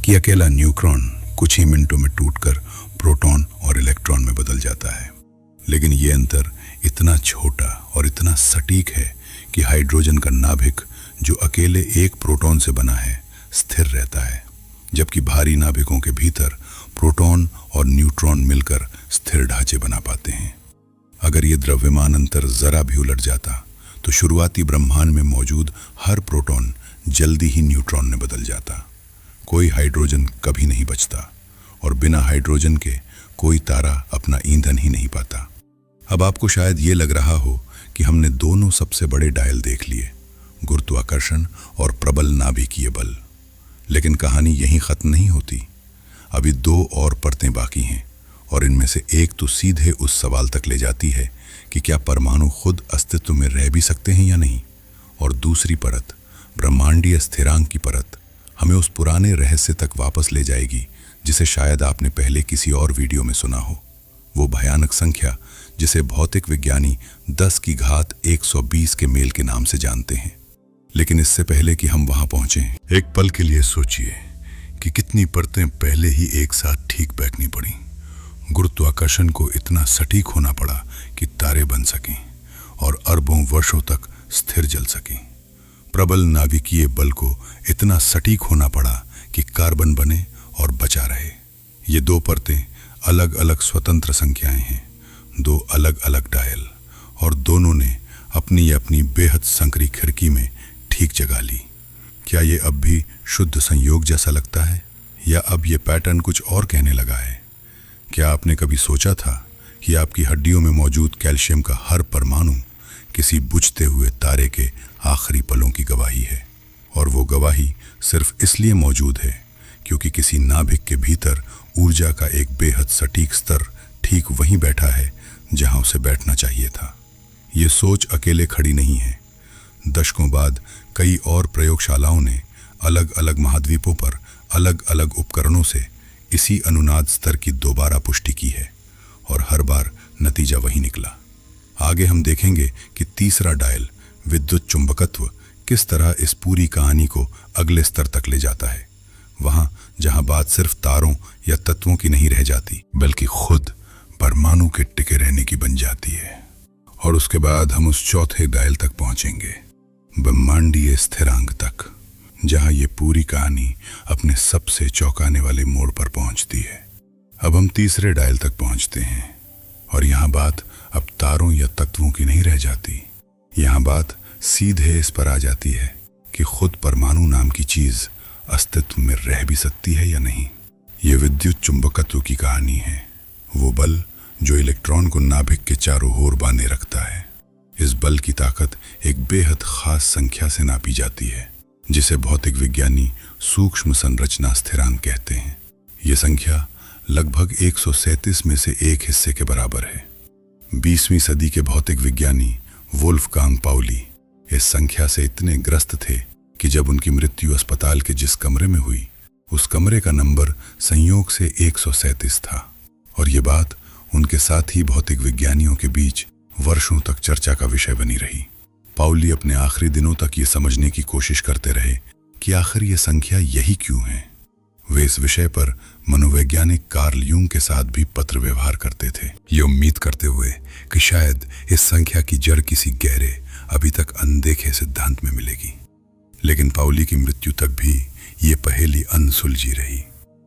कि अकेला न्यूट्रॉन कुछ ही मिनटों में टूटकर प्रोटॉन और इलेक्ट्रॉन में बदल जाता है। लेकिन ये अंतर इतना छोटा और इतना सटीक है कि हाइड्रोजन का नाभिक, जो अकेले एक प्रोटॉन से बना है, स्थिर रहता है, जबकि भारी नाभिकों के भीतर प्रोटॉन और न्यूट्रॉन मिलकर स्थिर ढांचे बना पाते हैं। अगर ये द्रव्यमान अंतर जरा भी उलट जाता तो शुरुआती ब्रह्मांड में मौजूद हर प्रोटॉन जल्दी ही न्यूट्रॉन में बदल जाता। कोई हाइड्रोजन कभी नहीं बचता और बिना हाइड्रोजन के कोई तारा अपना ईंधन ही नहीं पाता। अब आपको शायद ये लग रहा हो कि हमने दोनों सबसे बड़े डायल देख लिए, गुरुत्वाकर्षण और प्रबल नाभिकीय बल। लेकिन कहानी यहीं खत्म नहीं होती। अभी 2 और परतें बाकी हैं और इनमें से एक तो सीधे उस सवाल तक ले जाती है कि क्या परमाणु खुद अस्तित्व में रह भी सकते हैं या नहीं, और दूसरी परत, ब्रह्मांडीय स्थिरांक की परत, हमें उस पुराने रहस्य तक वापस ले जाएगी जिसे शायद आपने पहले किसी और वीडियो में सुना हो। वो भयानक संख्या जिसे भौतिक विज्ञानी 10 की घात 120 के मेल के नाम से जानते हैं। लेकिन इससे पहले कि हम वहां पहुंचें, एक पल के लिए सोचिए कि कितनी परतें पहले ही एक साथ ठीक बैठनी पड़ी। गुरुत्वाकर्षण को इतना सटीक होना पड़ा कि तारे बन सकें और अरबों वर्षों तक स्थिर जल सकें। प्रबल नाभिकीय बल को इतना सटीक होना पड़ा कि कार्बन बने और बचा रहे। ये 2 परतें अलग अलग स्वतंत्र संख्याएं हैं, 2 अलग अलग डायल, और दोनों ने अपनी अपनी बेहद संकरी खिड़की में ठीक जगह ली। क्या ये अब भी शुद्ध संयोग जैसा लगता है, या अब ये पैटर्न कुछ और कहने लगा है? क्या आपने कभी सोचा था कि आपकी हड्डियों में मौजूद कैल्शियम का हर परमाणु किसी बुझते हुए तारे के आखिरी पलों की गवाही है, और वो गवाही सिर्फ इसलिए मौजूद है क्योंकि किसी नाभिक के भीतर ऊर्जा का एक बेहद सटीक स्तर ठीक वहीं बैठा है जहां उसे बैठना चाहिए था। ये सोच अकेले खड़ी नहीं है। दशकों बाद कई और प्रयोगशालाओं ने अलग अलग महाद्वीपों पर अलग अलग उपकरणों से इसी अनुनाद स्तर की दोबारा पुष्टि की है, और हर बार नतीजा वही निकला। आगे हम देखेंगे कि तीसरा डायल, विद्युत चुंबकत्व, किस तरह इस पूरी कहानी को अगले स्तर तक ले जाता है। वहां जहां बात सिर्फ तारों या तत्वों की नहीं रह जाती, बल्कि खुद परमाणु के टिके रहने की बन जाती है। और उसके बाद हम उस चौथे डायल तक पहुंचेंगे, ब्रह्मांडीय स्थिरांक तक, जहां ये पूरी कहानी अपने सबसे चौंकाने वाले मोड़ पर पहुंचती है। अब हम तीसरे डायल तक पहुंचते हैं और यहां बात अब तारों या तत्वों की नहीं रह जाती। यहां बात सीधे इस पर आ जाती है कि खुद परमाणु नाम की चीज अस्तित्व में रह भी सकती है या नहीं। यह विद्युत चुंबकत्व की कहानी है, वो बल जो इलेक्ट्रॉन को नाभिक के चारों ओर बांधे रखता है। इस बल की ताकत एक बेहद खास संख्या से नापी जाती है, जिसे भौतिक विज्ञानी सूक्ष्म संरचना स्थिरांक कहते हैं। यह संख्या लगभग 137 में से एक हिस्से के बराबर है। 20वीं सदी के भौतिक विज्ञानी वोल्फगांग पाउली इस संख्या से इतने ग्रस्त थे कि जब उनकी मृत्यु अस्पताल के जिस कमरे में हुई, उस कमरे का नंबर संयोग से 137 था। और ये बात उनके साथ ही भौतिक विज्ञानियों के बीच वर्षों तक चर्चा का विषय बनी रही। पाउली अपने आखिरी दिनों तक ये समझने की कोशिश करते रहे कि आखिर ये संख्या यही क्यों है। वे इस विषय पर मनोवैज्ञानिक कार्ल यूंग के साथ भी पत्र व्यवहार करते थे, ये उम्मीद करते हुए कि शायद इस संख्या की जड़ किसी गहरे, अभी तक अनदेखे सिद्धांत में मिलेगी। लेकिन पाउली की मृत्यु तक भी ये पहेली अनसुलझी रही,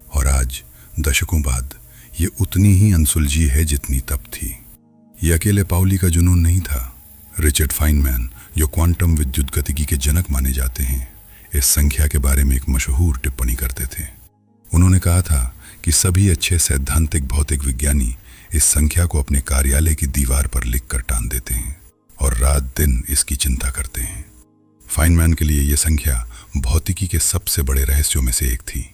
और आज दशकों बाद ये उतनी ही अनसुलझी है जितनी तब थी। ये अकेले पाउली का जुनून नहीं था। रिचर्ड फाइनमैन, जो क्वांटम विद्युत गतिकी के जनक माने जाते हैं, इस संख्या के बारे में एक मशहूर टिप्पणी करते थे। उन्होंने कहा था कि सभी अच्छे सैद्धांतिक भौतिक विज्ञानी इस संख्या को अपने कार्यालय की दीवार पर लिखकर टांग देते हैं और रात दिन इसकी चिंता करते हैं। फाइनमैन के लिए यह संख्या भौतिकी के सबसे बड़े रहस्यों में से एक थी,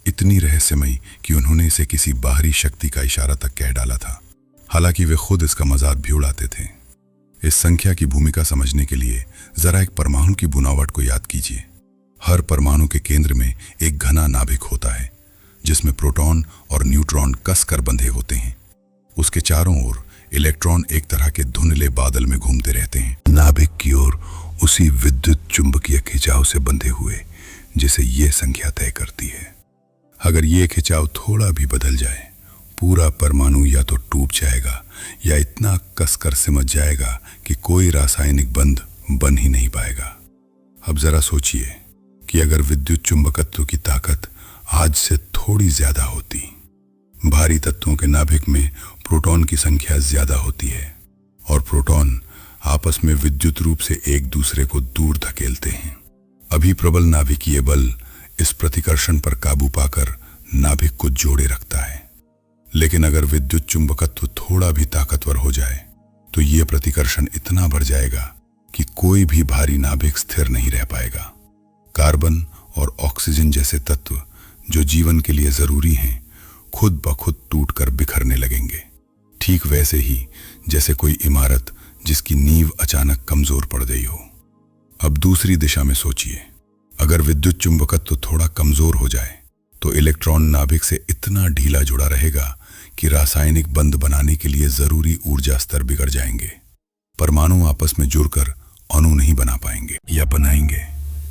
इतनी रहस्यमयी कि उन्होंने इसे किसी बाहरी शक्ति का इशारा तक कह डाला था। हालांकि वे खुद इसका मजाक भी उड़ाते थे। इस संख्या की भूमिका समझने के लिए जरा एक परमाणु की बुनावट को याद कीजिए। हर परमाणु के केंद्र में एक घना नाभिक होता है, जिसमें प्रोटॉन और न्यूट्रॉन कसकर बंधे होते हैं। उसके चारों ओर इलेक्ट्रॉन एक तरह के धुंधले बादल में घूमते रहते हैं, नाभिक की ओर उसी विद्युत चुंबकीय खिंचाव से बंधे हुए जिसे यह संख्या तय करती है। अगर यह खिंचाव थोड़ा भी बदल जाए, पूरा परमाणु या तो टूट जाएगा या इतना कसकर सिमट जाएगा कि कोई रासायनिक बंध बन ही नहीं पाएगा। अब जरा सोचिए कि अगर विद्युत चुंबकत्व की ताकत आज से थोड़ी ज्यादा होती, भारी तत्वों के नाभिक में प्रोटॉन की संख्या ज्यादा होती है और प्रोटॉन आपस में विद्युत रूप से एक दूसरे को दूर धकेलते हैं। अभी प्रबल नाभिकीय बल इस प्रतिकर्षण पर काबू पाकर नाभिक को जोड़े रखता है। लेकिन अगर विद्युत चुंबकत्व थोड़ा भी ताकतवर हो जाए तो यह प्रतिकर्षण इतना बढ़ जाएगा कि कोई भी भारी नाभिक स्थिर नहीं रह पाएगा। कार्बन और ऑक्सीजन जैसे तत्व जो जीवन के लिए जरूरी हैं, खुद ब खुद टूटकर बिखरने लगेंगे, ठीक वैसे ही जैसे कोई इमारत जिसकी नींव अचानक कमजोर पड़ गई हो। अब दूसरी दिशा में सोचिए, अगर विद्युत चुंबकत्व थोड़ा कमजोर हो जाए तो इलेक्ट्रॉन नाभिक से इतना ढीला जुड़ा रहेगा कि रासायनिक बंध बनाने के लिए जरूरी ऊर्जा स्तर बिगड़ जाएंगे। परमाणु आपस में जुड़कर अणु नहीं बना पाएंगे, या बनाएंगे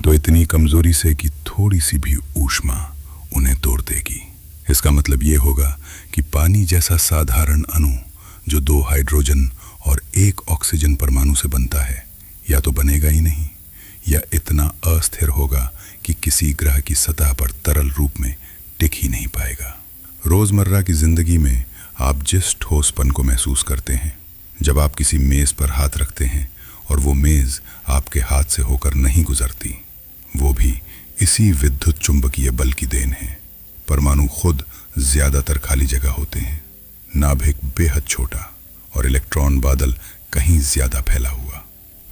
तो इतनी कमजोरी से कि थोड़ी सी भी ऊष्मा उन्हें तोड़ देगी। इसका मतलब यह होगा कि पानी जैसा साधारण अणु जो 2 हाइड्रोजन और 1 ऑक्सीजन परमाणु से बनता है, या तो बनेगा ही नहीं या इतना अस्थिर होगा कि किसी ग्रह की सतह पर तरल रूप में टिक ही नहीं पाएगा। रोजमर्रा की जिंदगी में आप जिस ठोसपन को महसूस करते हैं जब आप किसी मेज पर हाथ रखते हैं और वो मेज आपके हाथ से होकर नहीं गुजरती, वो भी इसी विद्युत चुंबकीय बल की देन है। परमाणु खुद ज्यादातर खाली जगह होते हैं, नाभिक बेहद छोटा और इलेक्ट्रॉन बादल कहीं ज्यादा फैला हुआ।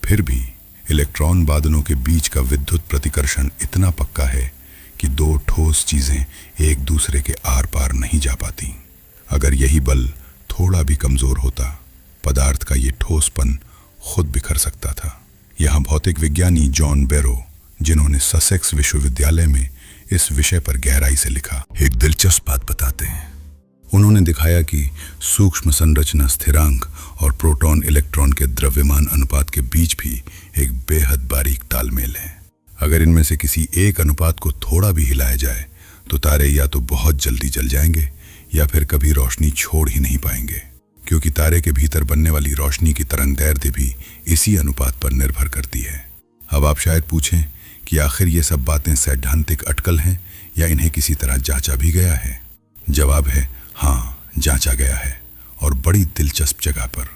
फिर भी इलेक्ट्रॉन बादलों के बीच का विद्युत प्रतिकर्षण इतना पक्का है कि 2 ठोस चीजें एक दूसरे के आर पार नहीं जा पाती। अगर यही बल थोड़ा भी कमजोर होता, पदार्थ का ये ठोसपन खुद बिखर सकता था। यहाँ भौतिक विज्ञानी जॉन बैरो, जिन्होंने ससेक्स विश्वविद्यालय में इस विषय पर गहराई से लिखा, एक दिलचस्प बात बताते हैं। उन्होंने दिखाया कि सूक्ष्म संरचना स्थिरांक और प्रोटॉन इलेक्ट्रॉन के द्रव्यमान अनुपात के बीच भी एक बेहद बारीक तालमेल है। अगर इनमें से किसी एक अनुपात को थोड़ा भी हिलाया जाए तो तारे या तो बहुत जल्दी जल जाएंगे या फिर कभी रोशनी छोड़ ही नहीं पाएंगे, क्योंकि तारे के भीतर बनने वाली रोशनी की तरंगदैर्ध्य भी इसी अनुपात पर निर्भर करती है। अब आप शायद पूछें कि आखिर ये सब बातें सैद्धांतिक अटकल हैं या इन्हें किसी तरह जांचा भी गया है। जवाब है हाँ, जांचा गया है, और बड़ी दिलचस्प जगह पर।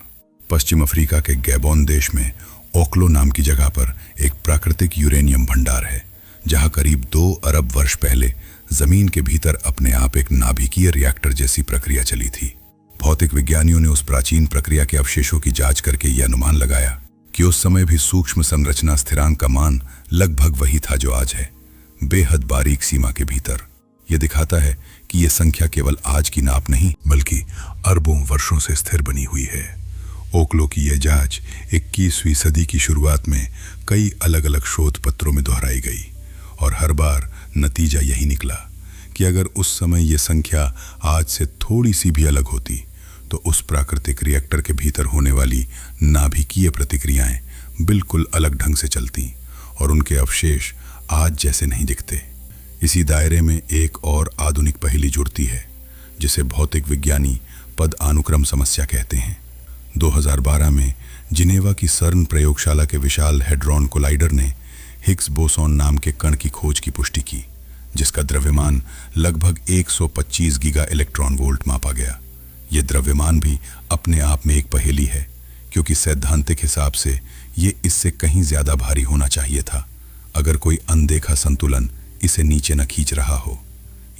पश्चिम अफ्रीका के गैबोन देश में ओक्लो नाम की जगह पर एक प्राकृतिक यूरेनियम भंडार है, जहां करीब 2 अरब वर्ष पहले जमीन के भीतर अपने आप एक नाभिकीय रिएक्टर जैसी प्रक्रिया चली थी। भौतिक विज्ञानियों ने उस प्राचीन प्रक्रिया के अवशेषों की जांच करके यह अनुमान लगाया कि उस समय भी सूक्ष्म संरचना स्थिरांक का मान लगभग वही था जो आज है, बेहद बारीक सीमा के भीतर। यह दिखाता है कि यह संख्या केवल आज की नाप नहीं बल्कि अरबों वर्षों से स्थिर बनी हुई है। ओक्लो की यह जांच 21वीं सदी की शुरुआत में कई अलग अलग शोध पत्रों में दोहराई गई, और हर बार नतीजा यही निकला कि अगर उस समय यह संख्या आज से थोड़ी सी भी अलग होती तो उस प्राकृतिक रिएक्टर के भीतर होने वाली नाभिकीय प्रतिक्रियाएं बिल्कुल अलग ढंग से चलती और उनके अवशेष आज जैसे नहीं दिखते। इसी दायरे में एक और आधुनिक पहेली जुड़ती है, जिसे भौतिक विज्ञानी पद अनुक्रम समस्या कहते हैं। 2012 में जिनेवा की सर्न प्रयोगशाला के विशाल हेड्रॉन कोलाइडर ने हिग्स बोसॉन नाम के कण की खोज की पुष्टि की, जिसका द्रव्यमान लगभग 125 गीगा इलेक्ट्रॉन वोल्ट मापा गया। यह द्रव्यमान भी अपने आप में एक पहेली है, क्योंकि सैद्धांतिक हिसाब से ये इससे कहीं ज्यादा भारी होना चाहिए था अगर कोई अनदेखा संतुलन इसे नीचे न खींच रहा हो।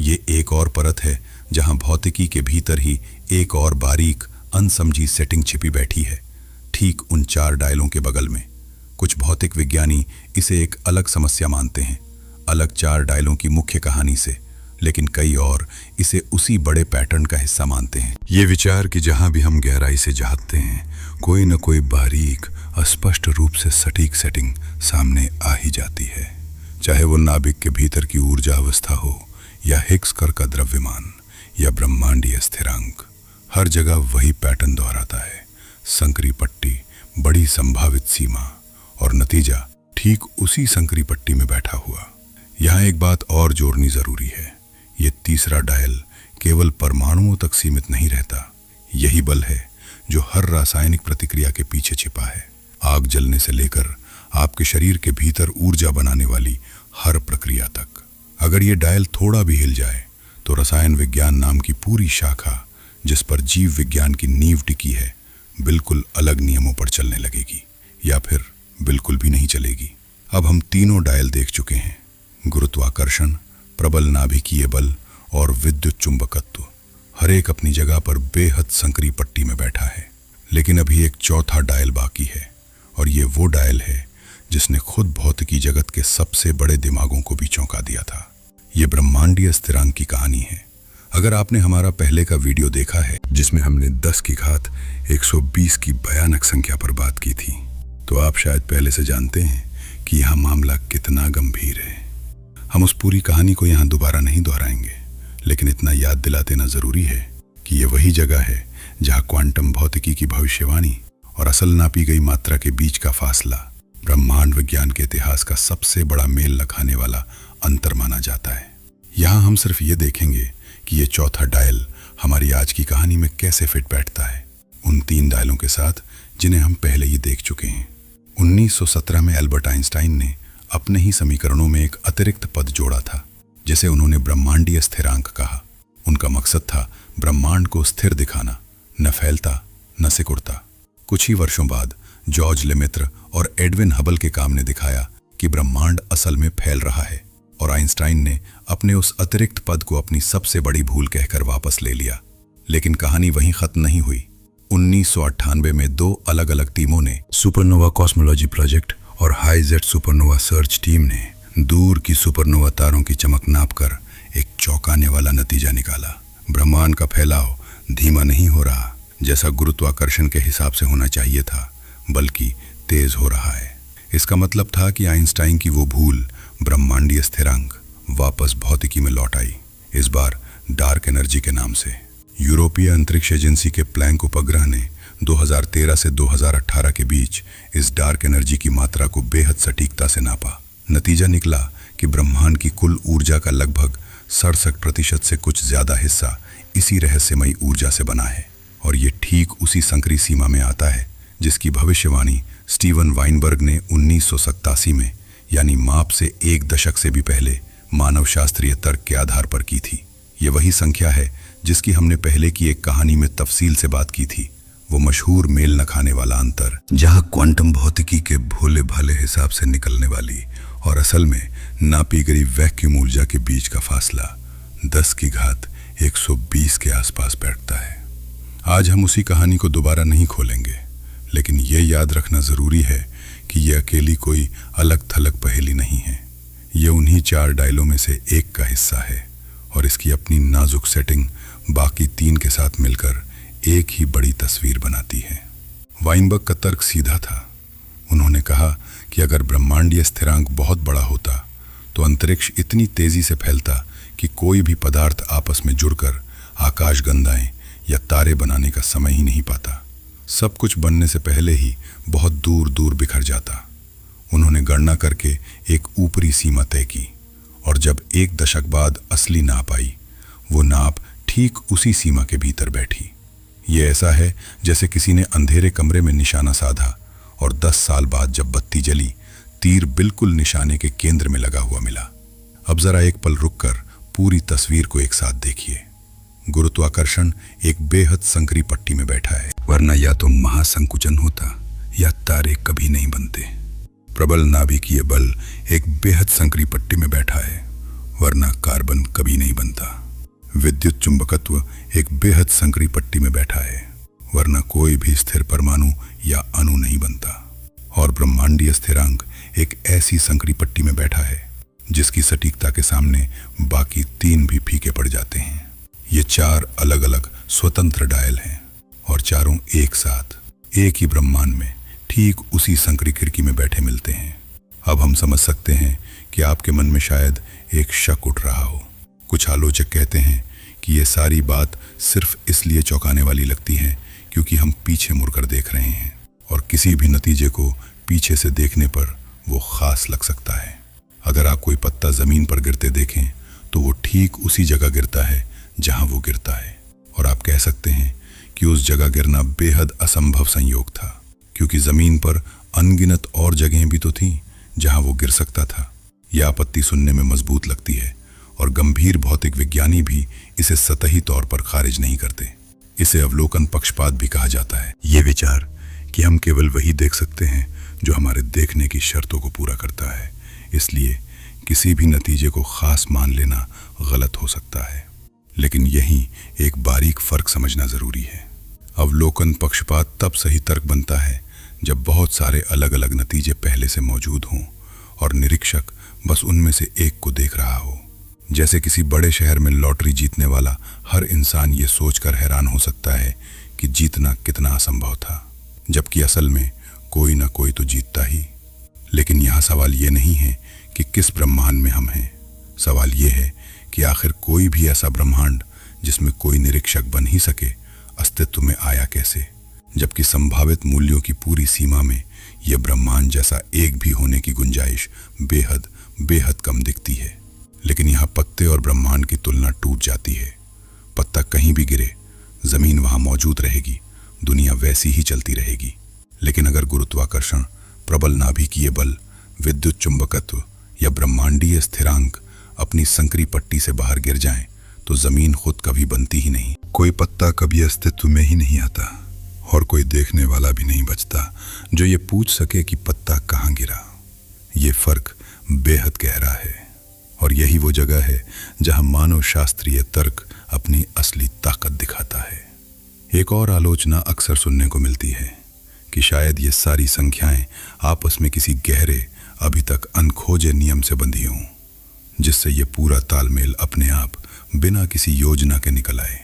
ये एक और परत है जहां भौतिकी के भीतर ही एक और बारीक अनसमझी सेटिंग छिपी बैठी है, ठीक उन 4 डायलों के बगल में। कुछ भौतिक विज्ञानी इसे एक अलग समस्या मानते हैं, अलग 4 डायलों की मुख्य कहानी से, लेकिन कई और इसे उसी बड़े पैटर्न का हिस्सा मानते हैं। ये विचार कि जहां भी हम गहराई से झांकते हैं कोई न कोई बारीक अस्पष्ट रूप से सटीक सेटिंग सामने आ ही जाती है, चाहे वो नाभिक के भीतर की ऊर्जा अवस्था हो या हिग्स कर का द्रव्यमान या ब्रह्मांडीय स्थिरांक। हर जगह वही पैटर्न दोहराता है, संकरी पट्टी, बड़ी संभावित सीमा, और नतीजा ठीक उसी संकरी पट्टी में बैठा हुआ। यहाँ एक बात और जोड़नी जरूरी है, ये तीसरा डायल केवल परमाणुओं तक सीमित नहीं रहता। यही बल है जो हर रासायनिक प्रतिक्रिया के पीछे छिपा है, आग जलने से लेकर आपके शरीर के भीतर ऊर्जा बनाने वाली हर प्रक्रिया तक। अगर ये डायल थोड़ा भी हिल जाए तो रसायन विज्ञान नाम की पूरी शाखा, जिस पर जीव विज्ञान की नींव टिकी है, बिल्कुल अलग नियमों पर चलने लगेगी या फिर बिल्कुल भी नहीं चलेगी। अब हम तीनों डायल देख चुके हैं, गुरुत्वाकर्षण, प्रबल नाभिकीय बल और विद्युत चुंबकत्व। हर एक अपनी जगह पर बेहद संकरी पट्टी में बैठा है, लेकिन अभी एक चौथा डायल बाकी है, और ये वो डायल है जिसने खुद भौतिकी जगत के सबसे बड़े दिमागों को भी चौंका दिया था। ये ब्रह्मांडीय स्थिरांक की कहानी है। अगर आपने हमारा पहले का वीडियो देखा है जिसमें हमने 10 की घात 120 की भयानक संख्या पर बात की थी, तो आप शायद पहले से जानते हैं कि यह मामला कितना गंभीर है। हम उस पूरी कहानी को यहाँ दोबारा नहीं दोहराएंगे, लेकिन इतना याद दिला देना जरूरी है कि यह वही जगह है जहाँ क्वांटम भौतिकी की भविष्यवाणी और असल नापी गई मात्रा के बीच का फासला ब्रह्मांड विज्ञान के इतिहास का सबसे बड़ा मेल न खाने वाला अंतर माना जाता है। यहाँ हम सिर्फ ये देखेंगे कि ये चौथा डायल हमारी आज की कहानी में कैसे फिट बैठता है, उन 3 डायलों के साथ जिन्हें हम पहले ही देख चुके हैं। 1917 में एल्बर्ट आइंस्टाइन ने अपने ही समीकरणों में एक अतिरिक्त पद जोड़ा था, जिसे उन्होंने ब्रह्मांडीय स्थिरांक कहा। उनका मकसद था ब्रह्मांड को स्थिर दिखाना, न फैलता न सिकुड़ता। कुछ ही वर्षों बाद जॉर्ज लेमेत्र और एडविन हबल के काम ने दिखाया कि ब्रह्मांड असल में फैल रहा है, और आइंस्टाइन ने अपने उस अतिरिक्त पद को अपनी सबसे बड़ी भूल कहकर वापस ले लिया। लेकिन कहानी वहीं खत्म नहीं हुई। 1998 में 2 अलग अलग टीमों ने, सुपरनोवा कॉस्मोलॉजी प्रोजेक्ट और high jet supernova search team ने, दूर की सुपरनोवा तारों की चमक नापकर एक चौंकाने वाला नतीजा निकाला। ब्रह्मांड का फैलाव धीमा नहीं हो रहा जैसा गुरुत्वाकर्षण के हिसाब से होना चाहिए था, बल्कि तेज हो रहा है। इसका मतलब था कि आइंस्टाइन की वो भूल, ब्रह्मांडीय स्थिरांक, वापस भौतिकी में लौट आई, इस बार डार्क एनर्जी के नाम से। यूरोपीय अंतरिक्ष एजेंसी के प्लैंक उपग्रह ने 2013 से 2018 के बीच इस डार्क एनर्जी की मात्रा को बेहद सटीकता से नापा। नतीजा निकला कि ब्रह्मांड की कुल ऊर्जा का लगभग 67% से कुछ ज्यादा हिस्सा इसी रहस्यमयी ऊर्जा से बना है, और ये ठीक उसी संकरी सीमा में आता है जिसकी भविष्यवाणी स्टीवन वाइनबर्ग ने 1987 में, यानी माप से 1 दशक से भी पहले, मानव शास्त्रीय तर्क के आधार पर की थी। ये वही संख्या है जिसकी हमने पहले की एक कहानी में तफसील से बात की थी, वो मशहूर मेल न खाने वाला अंतर, जहां क्वांटम भौतिकी के भोले भाले हिसाब से निकलने वाली और असल में नापी गई वैक्यूम ऊर्जा के बीच का फासला 10 की घात 120 के आसपास बैठता है। आज हम उसी कहानी को दोबारा नहीं खोलेंगे, लेकिन ये याद रखना जरूरी है कि यह अकेली कोई अलग थलग पहेली नहीं है। ये उन्हीं 4 डायलों में से एक का हिस्सा है, और इसकी अपनी नाजुक सेटिंग बाकी 3 के साथ मिलकर एक ही बड़ी तस्वीर बनाती है। वाइनबर्ग का तर्क सीधा था। उन्होंने कहा कि अगर ब्रह्मांडीय स्थिरांक बहुत बड़ा होता तो अंतरिक्ष इतनी तेजी से फैलता कि कोई भी पदार्थ आपस में जुड़कर आकाशगंगाएं या तारे बनाने का समय ही नहीं पाता। सब कुछ बनने से पहले ही बहुत दूर दूर बिखर जाता। उन्होंने गणना करके एक ऊपरी सीमा तय की, और जब 1 दशक बाद असली नाप आई, वो नाप ठीक उसी सीमा के भीतर बैठी। ये ऐसा है जैसे किसी ने अंधेरे कमरे में निशाना साधा और 10 साल बाद जब बत्ती जली, तीर बिल्कुल निशाने के केंद्र में लगा हुआ मिला। अब जरा एक पल रुककर पूरी तस्वीर को एक साथ देखिए। गुरुत्वाकर्षण एक बेहद संकरी पट्टी में बैठा है, वरना या तो महासंकुचन होता या तारे कभी नहीं बनते। प्रबल नाभिकीय बल एक बेहद संकरी पट्टी में बैठा है, वरना कार्बन कभी नहीं बनता। विद्युत चुंबकत्व एक बेहद संकरी पट्टी में बैठा है, वरना कोई भी स्थिर परमाणु या अणु नहीं बनता। और ब्रह्मांडीय स्थिरांक एक ऐसी संकरी पट्टी में बैठा है जिसकी सटीकता के सामने बाकी 3 भी फीके पड़ जाते हैं। ये 4 अलग अलग स्वतंत्र डायल हैं, और चारों एक साथ एक ही ब्रह्मांड में ठीक उसी संकरी खिड़की में बैठे मिलते हैं। अब हम समझ सकते हैं कि आपके मन में शायद एक शक उठ रहा हो। कुछ आलोचक कहते हैं कि ये सारी बात सिर्फ इसलिए चौंकाने वाली लगती है क्योंकि हम पीछे मुड़कर देख रहे हैं, और किसी भी नतीजे को पीछे से देखने पर वो खास लग सकता है। अगर आप कोई पत्ता जमीन पर गिरते देखें तो वो ठीक उसी जगह गिरता है जहां वो गिरता है, और आप कह सकते हैं कि उस जगह गिरना बेहद असंभव संयोग था, क्योंकि जमीन पर अनगिनत और जगहें भी तो थीं जहां वो गिर सकता था। यह आपत्ति सुनने में मजबूत लगती है, और गंभीर भौतिक विज्ञानी भी इसे सतही तौर पर खारिज नहीं करते। इसे अवलोकन पक्षपात भी कहा जाता है। ये विचार कि हम केवल वही देख सकते हैं जो हमारे देखने की शर्तों को पूरा करता है, इसलिए किसी भी नतीजे को खास मान लेना गलत हो सकता है। लेकिन यहीं एक बारीक फर्क समझना जरूरी है। अवलोकन पक्षपात तब सही तर्क बनता है जब बहुत सारे अलग अलग नतीजे पहले से मौजूद हों और निरीक्षक बस उनमें से एक को देख रहा हो। जैसे किसी बड़े शहर में लॉटरी जीतने वाला हर इंसान ये सोचकर हैरान हो सकता है कि जीतना कितना असंभव था, जबकि असल में कोई ना कोई तो जीतता ही। लेकिन यहाँ सवाल ये नहीं है कि किस ब्रह्मांड में हम हैं। सवाल ये है कि आखिर कोई भी ऐसा ब्रह्मांड जिसमें कोई निरीक्षक बन ही सके अस्तित्व में आया कैसे, जबकि संभावित मूल्यों की पूरी सीमा में यह ब्रह्मांड जैसा एक भी होने की गुंजाइश बेहद बेहद कम दिखती है। लेकिन यहाँ पत्ते और ब्रह्मांड की तुलना टूट जाती है। पत्ता कहीं भी गिरे, जमीन वहां मौजूद रहेगी, दुनिया वैसी ही चलती रहेगी। लेकिन अगर गुरुत्वाकर्षण, प्रबल नाभिकीय बल, विद्युत चुंबकत्व या ब्रह्मांडीय स्थिरांक अपनी संकरी पट्टी से बाहर गिर जाएं, तो जमीन खुद कभी बनती ही नहीं। कोई पत्ता कभी अस्तित्व में ही नहीं आता, और कोई देखने वाला भी नहीं बचता जो ये पूछ सके कि पत्ता कहाँ गिरा। ये फर्क बेहद गहरा है, और यही वो जगह है जहां मानव शास्त्रीय तर्क अपनी असली ताकत दिखाता है। एक और आलोचना अक्सर सुनने को मिलती है कि शायद ये सारी संख्याएं आपस में किसी गहरे, अभी तक अनखोजे नियम से बंधी हों, जिससे ये पूरा तालमेल अपने आप बिना किसी योजना के निकल आए।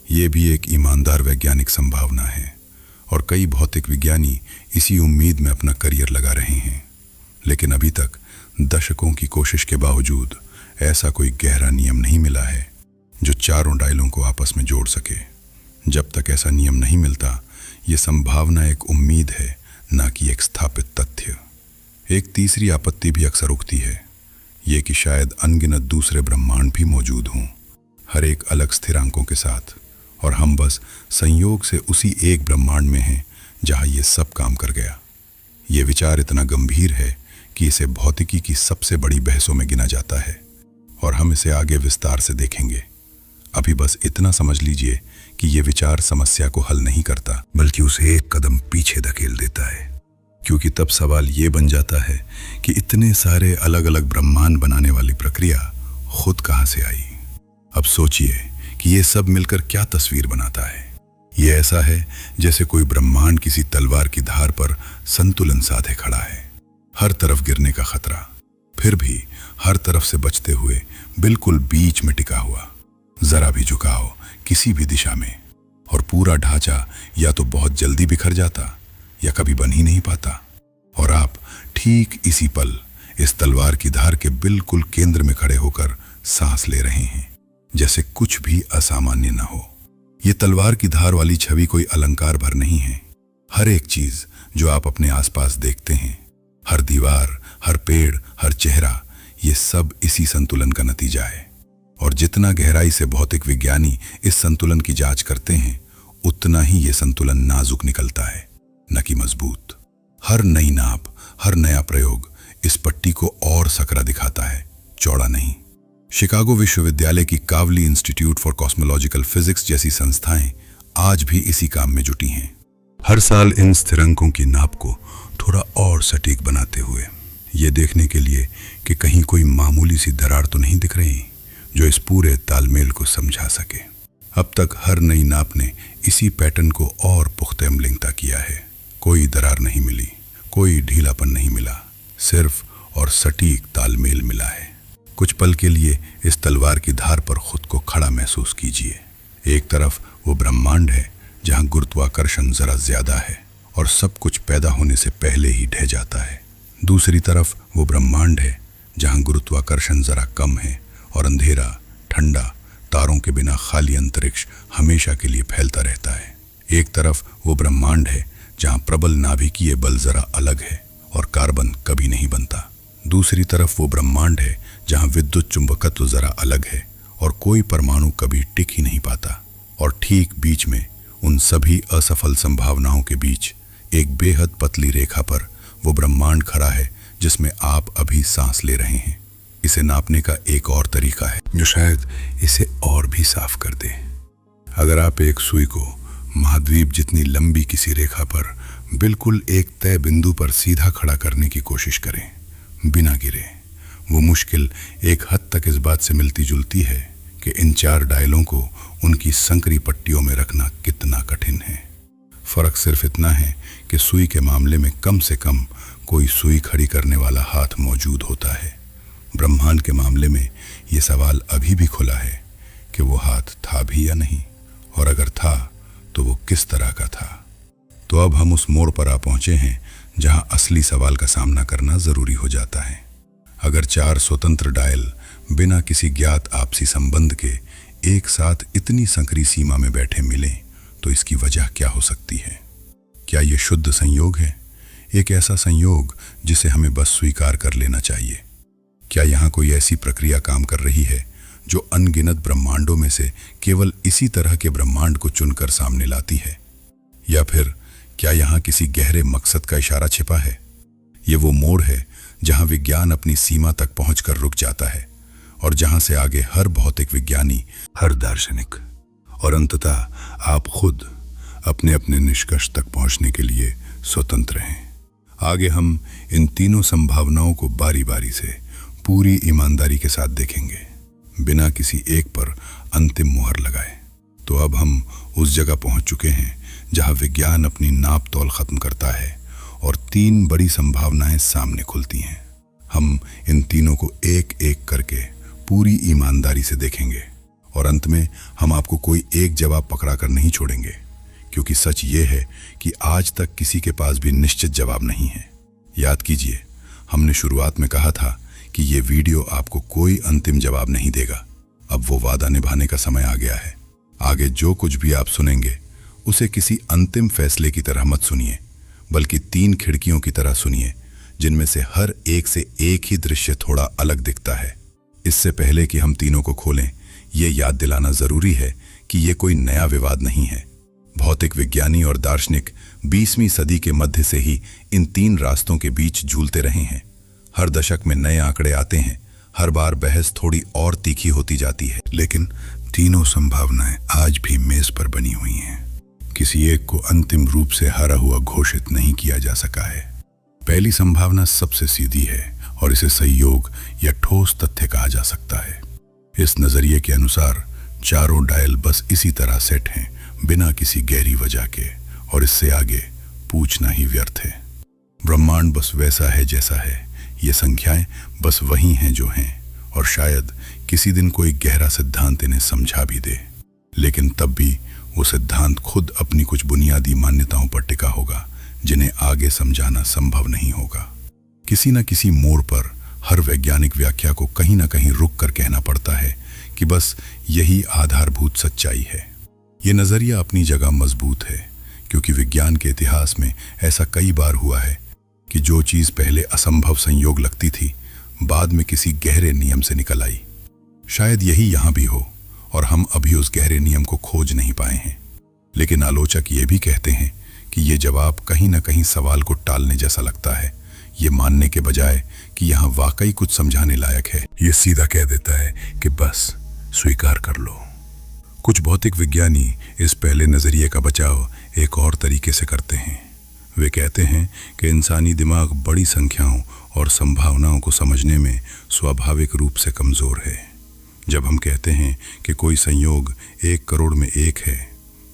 ये भी एक ईमानदार वैज्ञानिक संभावना है, और कई भौतिक विज्ञानी इसी उम्मीद में अपना करियर लगा रहे हैं। लेकिन अभी तक दशकों की कोशिश के बावजूद ऐसा कोई गहरा नियम नहीं मिला है जो चारों डायलों को आपस में जोड़ सके। जब तक ऐसा नियम नहीं मिलता, ये संभावना एक उम्मीद है, ना कि एक स्थापित तथ्य। एक तीसरी आपत्ति भी अक्सर उठती है। ये कि शायद अनगिनत दूसरे ब्रह्मांड भी मौजूद हों, हर एक अलग स्थिरांकों के साथ, और हम बस संयोग से उसी एक ब्रह्मांड में हैं जहां ये सब काम कर गया। ये विचार इतना गंभीर है कि इसे भौतिकी की सबसे बड़ी बहसों में गिना जाता है, और हम इसे आगे विस्तार से देखेंगे। अभी बस इतना समझ लीजिए कि ये विचार समस्या को हल नहीं करता, बल्कि उसे एक कदम पीछे धकेल देता है। क्योंकि तब सवाल ये बन जाता है कि इतने सारे अलग अलग ब्रह्मांड बनाने वाली प्रक्रिया खुद कहाँ से आई। अब सोचिए कि ये सब मिलकर क्या तस्वीर बनाता है। ये ऐसा है जैसे कोई ब्रह्मांड किसी तलवार की धार पर संतुलन साधे खड़ा है, हर तरफ गिरने का खतरा, फिर भी हर तरफ से बचते हुए बिल्कुल बीच में टिका हुआ। जरा भी झुकाओ किसी भी दिशा में और पूरा ढांचा या तो बहुत जल्दी बिखर जाता या कभी बन ही नहीं पाता। और आप ठीक इसी पल इस तलवार की धार के बिल्कुल केंद्र में खड़े होकर सांस ले रहे हैं, जैसे कुछ भी असामान्य न हो। ये तलवार की धार वाली छवि कोई अलंकार भर नहीं है। हर एक चीज जो आप अपने आसपास देखते हैं, हर दीवार, हर पेड़, हर चेहरा, ये सब इसी संतुलन का नतीजा है। और जितना गहराई से भौतिक विज्ञानी इस संतुलन की जांच करते हैं, उतना ही ये संतुलन नाजुक निकलता है, न कि मजबूत। हर नई नाप, हर नया प्रयोग इस पट्टी को और सकरा दिखाता है, चौड़ा नहीं। शिकागो विश्वविद्यालय की Kavali institute for cosmological physics जैसी संस्थाएं आज भी इसी काम में जुटी हैं, हर साल इन स्थिरांकों की नाप को थोड़ा और सटीक बनाते हुए, ये देखने के लिए कि कहीं कोई मामूली सी दरार तो नहीं दिख रही जो इस पूरे तालमेल को समझा सके। अब तक हर नई नाप ने इसी पैटर्न को और पुख्ते अमलिंगता किया है। कोई दरार नहीं मिली, कोई ढीलापन नहीं मिला, सिर्फ और सटीक तालमेल मिला है। कुछ पल के लिए इस तलवार की धार पर खुद को खड़ा महसूस कीजिए। एक तरफ वो ब्रह्मांड है जहां गुरुत्वाकर्षण जरा ज्यादा है और सब कुछ पैदा होने से पहले ही ढह जाता है। दूसरी तरफ वो ब्रह्मांड है जहां गुरुत्वाकर्षण जरा कम है और अंधेरा, ठंडा, तारों के बिना खाली अंतरिक्ष हमेशा के लिए फैलता रहता है। एक तरफ वो ब्रह्मांड है जहां प्रबल नाभिकीय बल जरा अलग है और कार्बन कभी नहीं बनता। दूसरी तरफ वो ब्रह्मांड है जहां विद्युत चुंबकत्व जरा अलग है और कोई परमाणु कभी टिक ही नहीं पाता। और ठीक बीच में, उन सभी असफल संभावनाओं के बीच, एक बेहद पतली रेखा पर वो ब्रह्मांड खड़ा है जिसमें आप अभी सांस ले रहे हैं। इसे नापने का एक और तरीका है जो शायद इसे और भी साफ कर दे। अगर आप एक सुई को महाद्वीप जितनी लंबी किसी रेखा पर बिल्कुल एक तय बिंदु पर सीधा खड़ा करने की कोशिश करें, बिना गिरे, वो मुश्किल एक हद तक इस बात से मिलती जुलती है कि इन चार डायलों को उनकी संकरी पट्टियों में रखना कितना कठिन है। फर्क सिर्फ इतना है कि सुई के मामले में कम से कम कोई सुई खड़ी करने वाला हाथ मौजूद होता है। ब्रह्मांड के मामले में ये सवाल अभी भी खुला है कि वो हाथ था भी या नहीं, और अगर था तो वो किस तरह का था। तो अब हम उस मोड़ पर आ पहुंचे हैं जहां असली सवाल का सामना करना जरूरी हो जाता है। अगर चार स्वतंत्र डायल बिना किसी ज्ञात आपसी संबंध के एक साथ इतनी संकरी सीमा में बैठे मिलें, तो इसकी वजह क्या हो सकती है? क्या ये शुद्ध संयोग है, एक ऐसा संयोग जिसे हमें बस स्वीकार कर लेना चाहिए? क्या यहाँ कोई ऐसी प्रक्रिया काम कर रही है जो अनगिनत ब्रह्मांडों में से केवल इसी तरह के ब्रह्मांड को चुनकर सामने लाती है? या फिर क्या यहाँ किसी गहरे मकसद का इशारा छिपा है? ये वो मोड़ है जहाँ विज्ञान अपनी सीमा तक पहुंचकर रुक जाता है और जहाँ से आगे हर भौतिक विज्ञानी, हर दार्शनिक और अंततः आप खुद अपने अपने निष्कर्ष तक पहुंचने के लिए स्वतंत्र हैं। आगे हम इन तीनों संभावनाओं को बारी बारी से पूरी ईमानदारी के साथ देखेंगे, बिना किसी एक पर अंतिम मुहर लगाए। तो अब हम उस जगह पहुंच चुके हैं जहां विज्ञान अपनी नाप तौल खत्म करता है और तीन बड़ी संभावनाएं सामने खुलती हैं। हम इन तीनों को एक एक करके पूरी ईमानदारी से देखेंगे और अंत में हम आपको कोई एक जवाब पकड़ा कर नहीं छोड़ेंगे, क्योंकि सच ये है कि आज तक किसी के पास भी निश्चित जवाब नहीं है। याद कीजिए, हमने शुरुआत में कहा था कि ये वीडियो आपको कोई अंतिम जवाब नहीं देगा। अब वो वादा निभाने का समय आ गया है। आगे जो कुछ भी आप सुनेंगे उसे किसी अंतिम फैसले की तरह मत सुनिए, बल्कि तीन खिड़कियों की तरह सुनिए जिनमें से हर एक से एक ही दृश्य थोड़ा अलग दिखता है। इससे पहले कि हम तीनों को खोलें, ये याद दिलाना जरूरी है कि ये कोई नया विवाद नहीं है। भौतिक विज्ञानी और दार्शनिक 20वीं सदी के मध्य से ही इन तीन रास्तों के बीच झूलते रहे हैं। हर दशक में नए आंकड़े आते हैं, हर बार बहस थोड़ी और तीखी होती जाती है, लेकिन तीनों संभावनाएं आज भी मेज पर बनी हुई हैं। किसी एक को अंतिम रूप से हारा हुआ घोषित नहीं किया जा सका है। पहली संभावना सबसे सीधी है और इसे संयोग या ठोस तथ्य कहा जा सकता है। इस नजरिए के अनुसार चारों डायल बस इसी तरह सेट हैं, बिना किसी गहरी वजह के, और इससे आगे पूछना ही व्यर्थ है। ब्रह्मांड बस वैसा है जैसा है, ये संख्याएं बस वही हैं जो हैं, और शायद किसी दिन कोई गहरा सिद्धांत इन्हें समझा भी दे, लेकिन तब भी वो सिद्धांत खुद अपनी कुछ बुनियादी मान्यताओं पर टिका होगा जिन्हें आगे समझाना संभव नहीं होगा। किसी न किसी मोड़ पर हर वैज्ञानिक व्याख्या को कहीं ना कहीं रुक कर कहना पड़ता है कि बस यही आधारभूत सच्चाई है। ये नजरिया अपनी जगह मजबूत है, क्योंकि विज्ञान के इतिहास में ऐसा कई बार हुआ है कि जो चीज पहले असंभव संयोग लगती थी, बाद में किसी गहरे नियम से निकल आई। शायद यही यहां भी हो, और हम अभी उस गहरे नियम को खोज नहीं पाए हैं। लेकिन आलोचक ये भी कहते हैं कि ये जवाब कहीं ना कहीं सवाल को टालने जैसा लगता है। ये मानने के बजाय कि यहाँ वाकई कुछ समझाने लायक है, ये सीधा कह देता है कि बस स्वीकार कर लो। कुछ भौतिक विज्ञानी इस पहले नजरिए का बचाव एक और तरीके से करते हैं। वे कहते हैं कि इंसानी दिमाग बड़ी संख्याओं और संभावनाओं को समझने में स्वाभाविक रूप से कमजोर है। जब हम कहते हैं कि कोई संयोग 1 करोड़ में 1 है,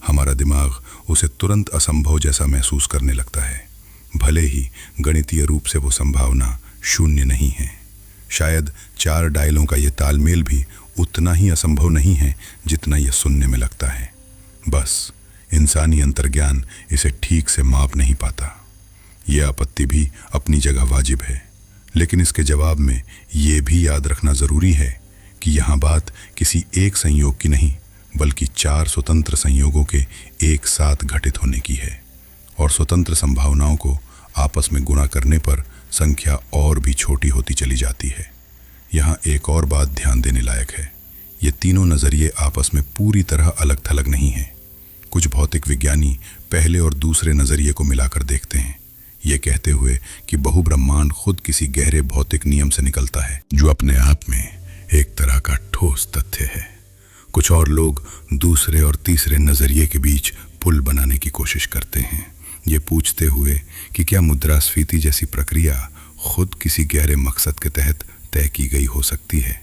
हमारा दिमाग उसे तुरंत असंभव जैसा महसूस करने लगता है, भले ही गणितीय रूप से वो संभावना शून्य नहीं है। शायद 4 डायलों का ये तालमेल भी उतना ही असंभव नहीं है जितना यह सुनने में लगता है। बस इंसानी अंतर्ज्ञान इसे ठीक से माप नहीं पाता। यह आपत्ति भी अपनी जगह वाजिब है, लेकिन इसके जवाब में यह भी याद रखना जरूरी है कि यहाँ बात किसी एक संयोग की नहीं, बल्कि 4 स्वतंत्र संयोगों के एक साथ घटित होने की है। और स्वतंत्र संभावनाओं को आपस में गुणा करने पर संख्या और भी छोटी होती चली जाती है। यहाँ एक और बात ध्यान देने लायक है, ये तीनों नजरिए आपस में पूरी तरह अलग थलग नहीं हैं। कुछ भौतिक विज्ञानी पहले और दूसरे नजरिए को मिलाकर देखते हैं, ये कहते हुए कि बहुब्रह्मांड खुद किसी गहरे भौतिक नियम से निकलता है, जो अपने आप में एक तरह का ठोस तथ्य है। कुछ और लोग दूसरे और तीसरे नजरिए के बीच पुल बनाने की कोशिश करते हैं, ये पूछते हुए कि क्या मुद्रास्फीति जैसी प्रक्रिया खुद किसी गहरे मकसद के तहत तय की गई हो सकती है।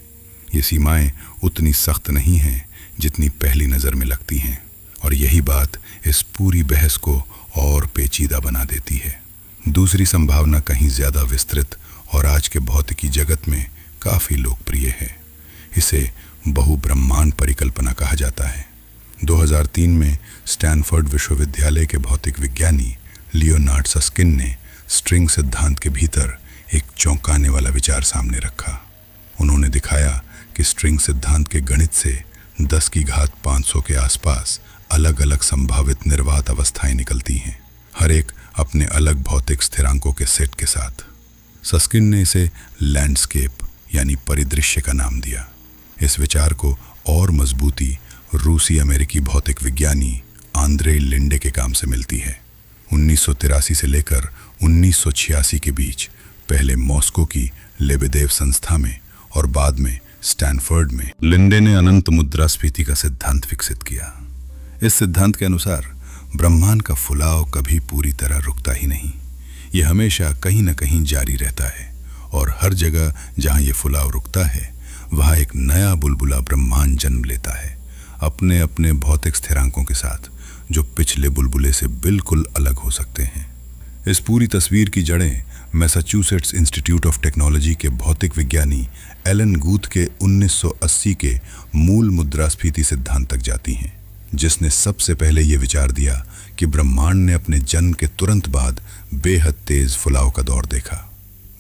ये सीमाएं उतनी सख्त नहीं हैं जितनी पहली नज़र में लगती हैं, और यही बात इस पूरी बहस को और पेचीदा बना देती है। दूसरी संभावना कहीं ज़्यादा विस्तृत और आज के भौतिकी जगत में काफ़ी लोकप्रिय है। इसे बहुब्रह्मांड परिकल्पना कहा जाता है। 2003 में स्टैनफोर्ड विश्वविद्यालय के भौतिक विज्ञानी लियोनार्ड सस्किन ने स्ट्रिंग सिद्धांत के भीतर एक चौंकाने वाला विचार सामने रखा। उन्होंने दिखाया कि स्ट्रिंग सिद्धांत के गणित से 10 की घात 500 के आसपास अलग अलग संभावित निर्वात अवस्थाएं निकलती हैं, हर एक अपने अलग भौतिक स्थिरांकों के सेट के साथ। सस्किन ने इसे लैंडस्केप यानी परिदृश्य का नाम दिया। इस विचार को और मजबूती रूसी अमेरिकी भौतिक विज्ञानी आंद्रे लिंडे के काम से मिलती है। 1983 से लेकर 1986 के बीच पहले मॉस्को की लेबेदेव संस्था में और बाद में स्टैनफोर्ड में लिंडे ने अनंत मुद्रास्फीति का सिद्धांत विकसित किया। इस सिद्धांत के अनुसार ब्रह्मांड का फुलाव कभी पूरी तरह रुकता ही नहीं, ये हमेशा कहीं न कहीं जारी रहता है, और हर जगह जहां ये फुलाव रुकता है वहां एक नया बुलबुला ब्रह्मांड जन्म लेता है, अपने अपने भौतिक स्थिरांकों के साथ, जो पिछले बुलबुले से बिल्कुल अलग हो सकते हैं। इस पूरी तस्वीर की जड़ें मैसाचुसेट्स इंस्टीट्यूट ऑफ टेक्नोलॉजी के भौतिक विज्ञानी एलन गुथ के 1980 के मूल मुद्रास्फीति सिद्धांत तक जाती हैं, जिसने सबसे पहले ये विचार दिया कि ब्रह्मांड ने अपने जन्म के तुरंत बाद बेहद तेज फुलाव का दौर देखा।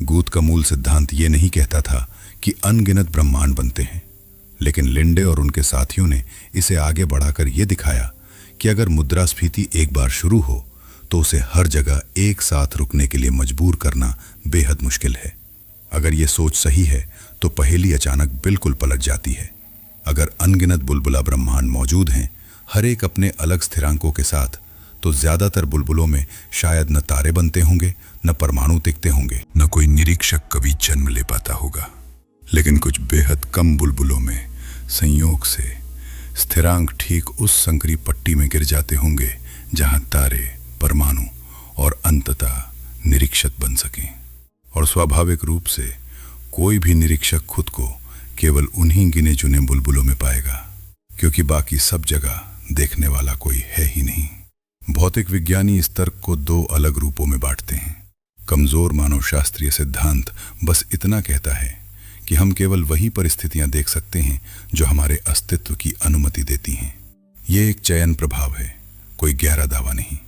गुथ का मूल सिद्धांत ये नहीं कहता था कि अनगिनत ब्रह्मांड बनते हैं, लेकिन लिंडे और उनके साथियों ने इसे आगे बढ़ाकर यह दिखाया कि अगर मुद्रास्फीति एक बार शुरू हो तो तो उसे हर जगह एक साथ रुकने के लिए मजबूर करना बेहद मुश्किल है। अगर ये सोच सही है तो पहेली अचानक बिल्कुल पलट जाती है। अगर अनगिनत बुलबुला ब्रह्मांड मौजूद हैं, हर एक अपने अलग स्थिरांकों के साथ, तो ज्यादातर बुलबुलों में शायद न तारे बनते होंगे, न परमाणु टिकते होंगे, न कोई निरीक्षक कभी जन्म ले पाता होगा। लेकिन कुछ बेहद कम बुलबुलों में संयोग से स्थिरांक ठीक उस संकरी पट्टी में गिर जाते होंगे जहां तारे, परमाणु और अंततः निरीक्षक बन सकें। और स्वाभाविक रूप से कोई भी निरीक्षक खुद को केवल उन्हीं गिने चुने बुलबुलों में पाएगा, क्योंकि बाकी सब जगह देखने वाला कोई है ही नहीं। भौतिक विज्ञानी इस तर्क को दो अलग रूपों में बांटते हैं। कमजोर मानव शास्त्रीय सिद्धांत बस इतना कहता है कि हम केवल वही परिस्थितियां देख सकते हैं जो हमारे अस्तित्व की अनुमति देती हैं। ये एक चयन प्रभाव है, कोई गहरा दावा नहीं।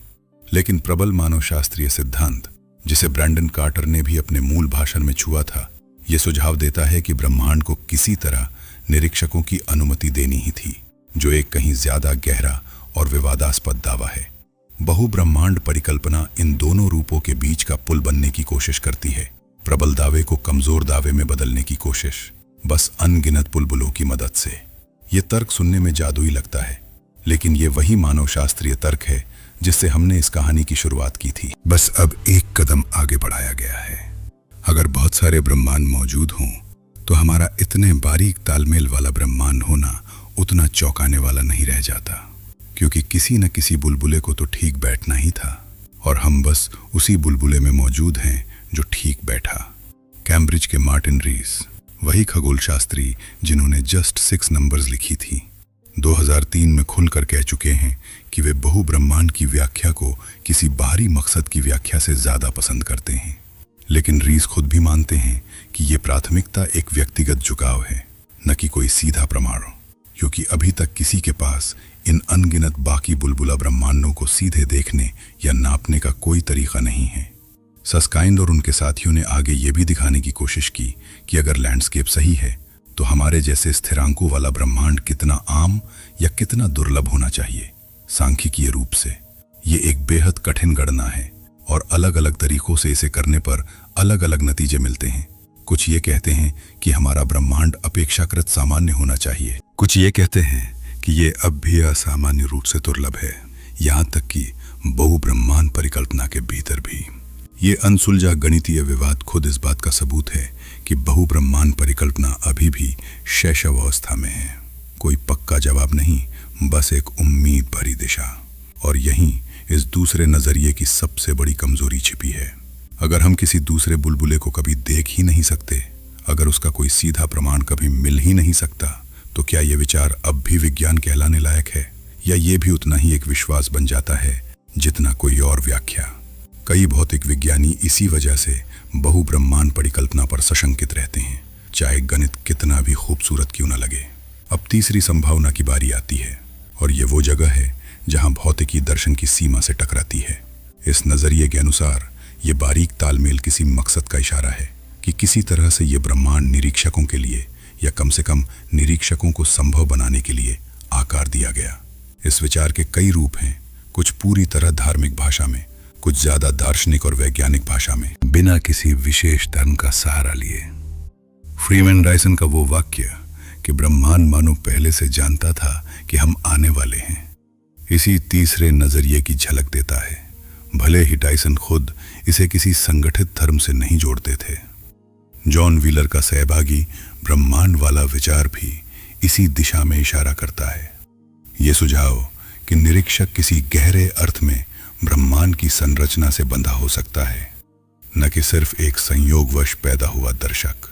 लेकिन प्रबल मानव शास्त्रीय सिद्धांत, जिसे ब्रैंडन कार्टर ने भी अपने मूल भाषण में छुआ था, यह सुझाव देता है कि ब्रह्मांड को किसी तरह निरीक्षकों की अनुमति देनी ही थी, जो एक कहीं ज्यादा गहरा और विवादास्पद दावा है। बहुब्रह्मांड परिकल्पना इन दोनों रूपों के बीच का पुल बनने की कोशिश करती है, प्रबल दावे को कमजोर दावे में बदलने की कोशिश, बस अनगिनत बुलबुलों की मदद से। यह तर्क सुनने में जादुई लगता है, लेकिन यह वही मानव शास्त्रीय तर्क है जिससे हमने इस कहानी की शुरुआत की थी। बस अब एक कदम आगे बढ़ाया गया है। अगर बहुत सारे ब्रह्मांड मौजूद हों तो हमारा इतने बारीक तालमेल वाला ब्रह्मांड होना उतना चौंकाने वाला नहीं रह जाता, क्योंकि किसी न किसी बुलबुले को तो ठीक बैठना ही था, और हम बस उसी बुलबुले में मौजूद हैं जो ठीक बैठा। कैम्ब्रिज के मार्टिन रीस, वही खगोल शास्त्री जिन्होंने जस्ट 6 नंबर्स लिखी थी, 2003 में खुलकर कह चुके हैं कि वे बहुब्रह्मांड की व्याख्या को किसी बाहरी मकसद की व्याख्या से ज्यादा पसंद करते हैं। लेकिन रीस खुद भी मानते हैं कि ये प्राथमिकता एक व्यक्तिगत झुकाव है, न कि कोई सीधा प्रमाण, क्योंकि अभी तक किसी के पास इन अनगिनत बाकी बुलबुला ब्रह्मांडों को सीधे देखने या नापने का कोई तरीका नहीं है। सस्काइंड और उनके साथियों ने आगे ये भी दिखाने की कोशिश की कि अगर लैंडस्केप सही है तो हमारे जैसे स्थिरांकों वाला ब्रह्मांड कितना आम या कितना दुर्लभ होना चाहिए। सांख्यिकीय रूप से ये एक बेहद कठिन गणना है, और अलग अलग तरीकों से इसे करने पर अलग अलग नतीजे मिलते हैं। कुछ ये कहते हैं कि हमारा ब्रह्मांड अपेक्षाकृत सामान्य होना चाहिए, कुछ ये कहते हैं कि ये अब भी असामान्य रूप से दुर्लभ है, यहाँ तक कि बहुब्रह्मांड परिकल्पना के भीतर भी। ये अनसुलझा गणितीय विवाद खुद इस बात का सबूत है कि बहुब्रह्मांड परिकल्पना अभी भी शैशवावस्था में है। कोई पक्का जवाब नहीं, बस एक उम्मीद भरी दिशा। और यहीं इस दूसरे नजरिए की सबसे बड़ी कमजोरी छिपी है। अगर हम किसी दूसरे बुलबुले को कभी देख ही नहीं सकते, अगर उसका कोई सीधा प्रमाण कभी मिल ही नहीं सकता, तो क्या यह विचार अब भी विज्ञान कहलाने लायक है, या ये भी उतना ही एक विश्वास बन जाता है जितना कोई और व्याख्या। कई भौतिक विज्ञानी इसी वजह से बहुब्रह्मांड परिकल्पना पर सशंकित रहते हैं, चाहे गणित कितना भी खूबसूरत क्यों न लगे। अब तीसरी संभावना की बारी आती है, और ये वो जगह है जहां भौतिकी दर्शन की सीमा से टकराती है। इस नजरिए के अनुसार ये बारीक तालमेल किसी मकसद का इशारा है कि किसी तरह से ये ब्रह्मांड निरीक्षकों के लिए, या कम से कम निरीक्षकों को संभव बनाने के लिए आकार दिया गया। इस विचार के कई रूप हैं, कुछ पूरी तरह धार्मिक भाषा में, कुछ ज्यादा दार्शनिक और वैज्ञानिक भाषा में, बिना किसी विशेष धर्म का सहारा लिए। फ्रीमैन डायसन का वो वाक्य कि ब्रह्मांड मानो पहले से जानता था कि हम आने वाले हैं, इसी तीसरे नजरिए की झलक देता है। भले ही डायसन खुद इसे किसी संगठित धर्म से नहीं जोड़ते थे। जॉन व्हीलर का सहभागी ब्रह्मांड वाला विचार भी इसी दिशा में इशारा करता है। ये सुझाव कि निरीक्षक किसी गहरे अर्थ में ब्रह्मांड की संरचना से बंधा हो सकता है, न कि सिर्फ एक संयोगवश पैदा हुआ दर्शक।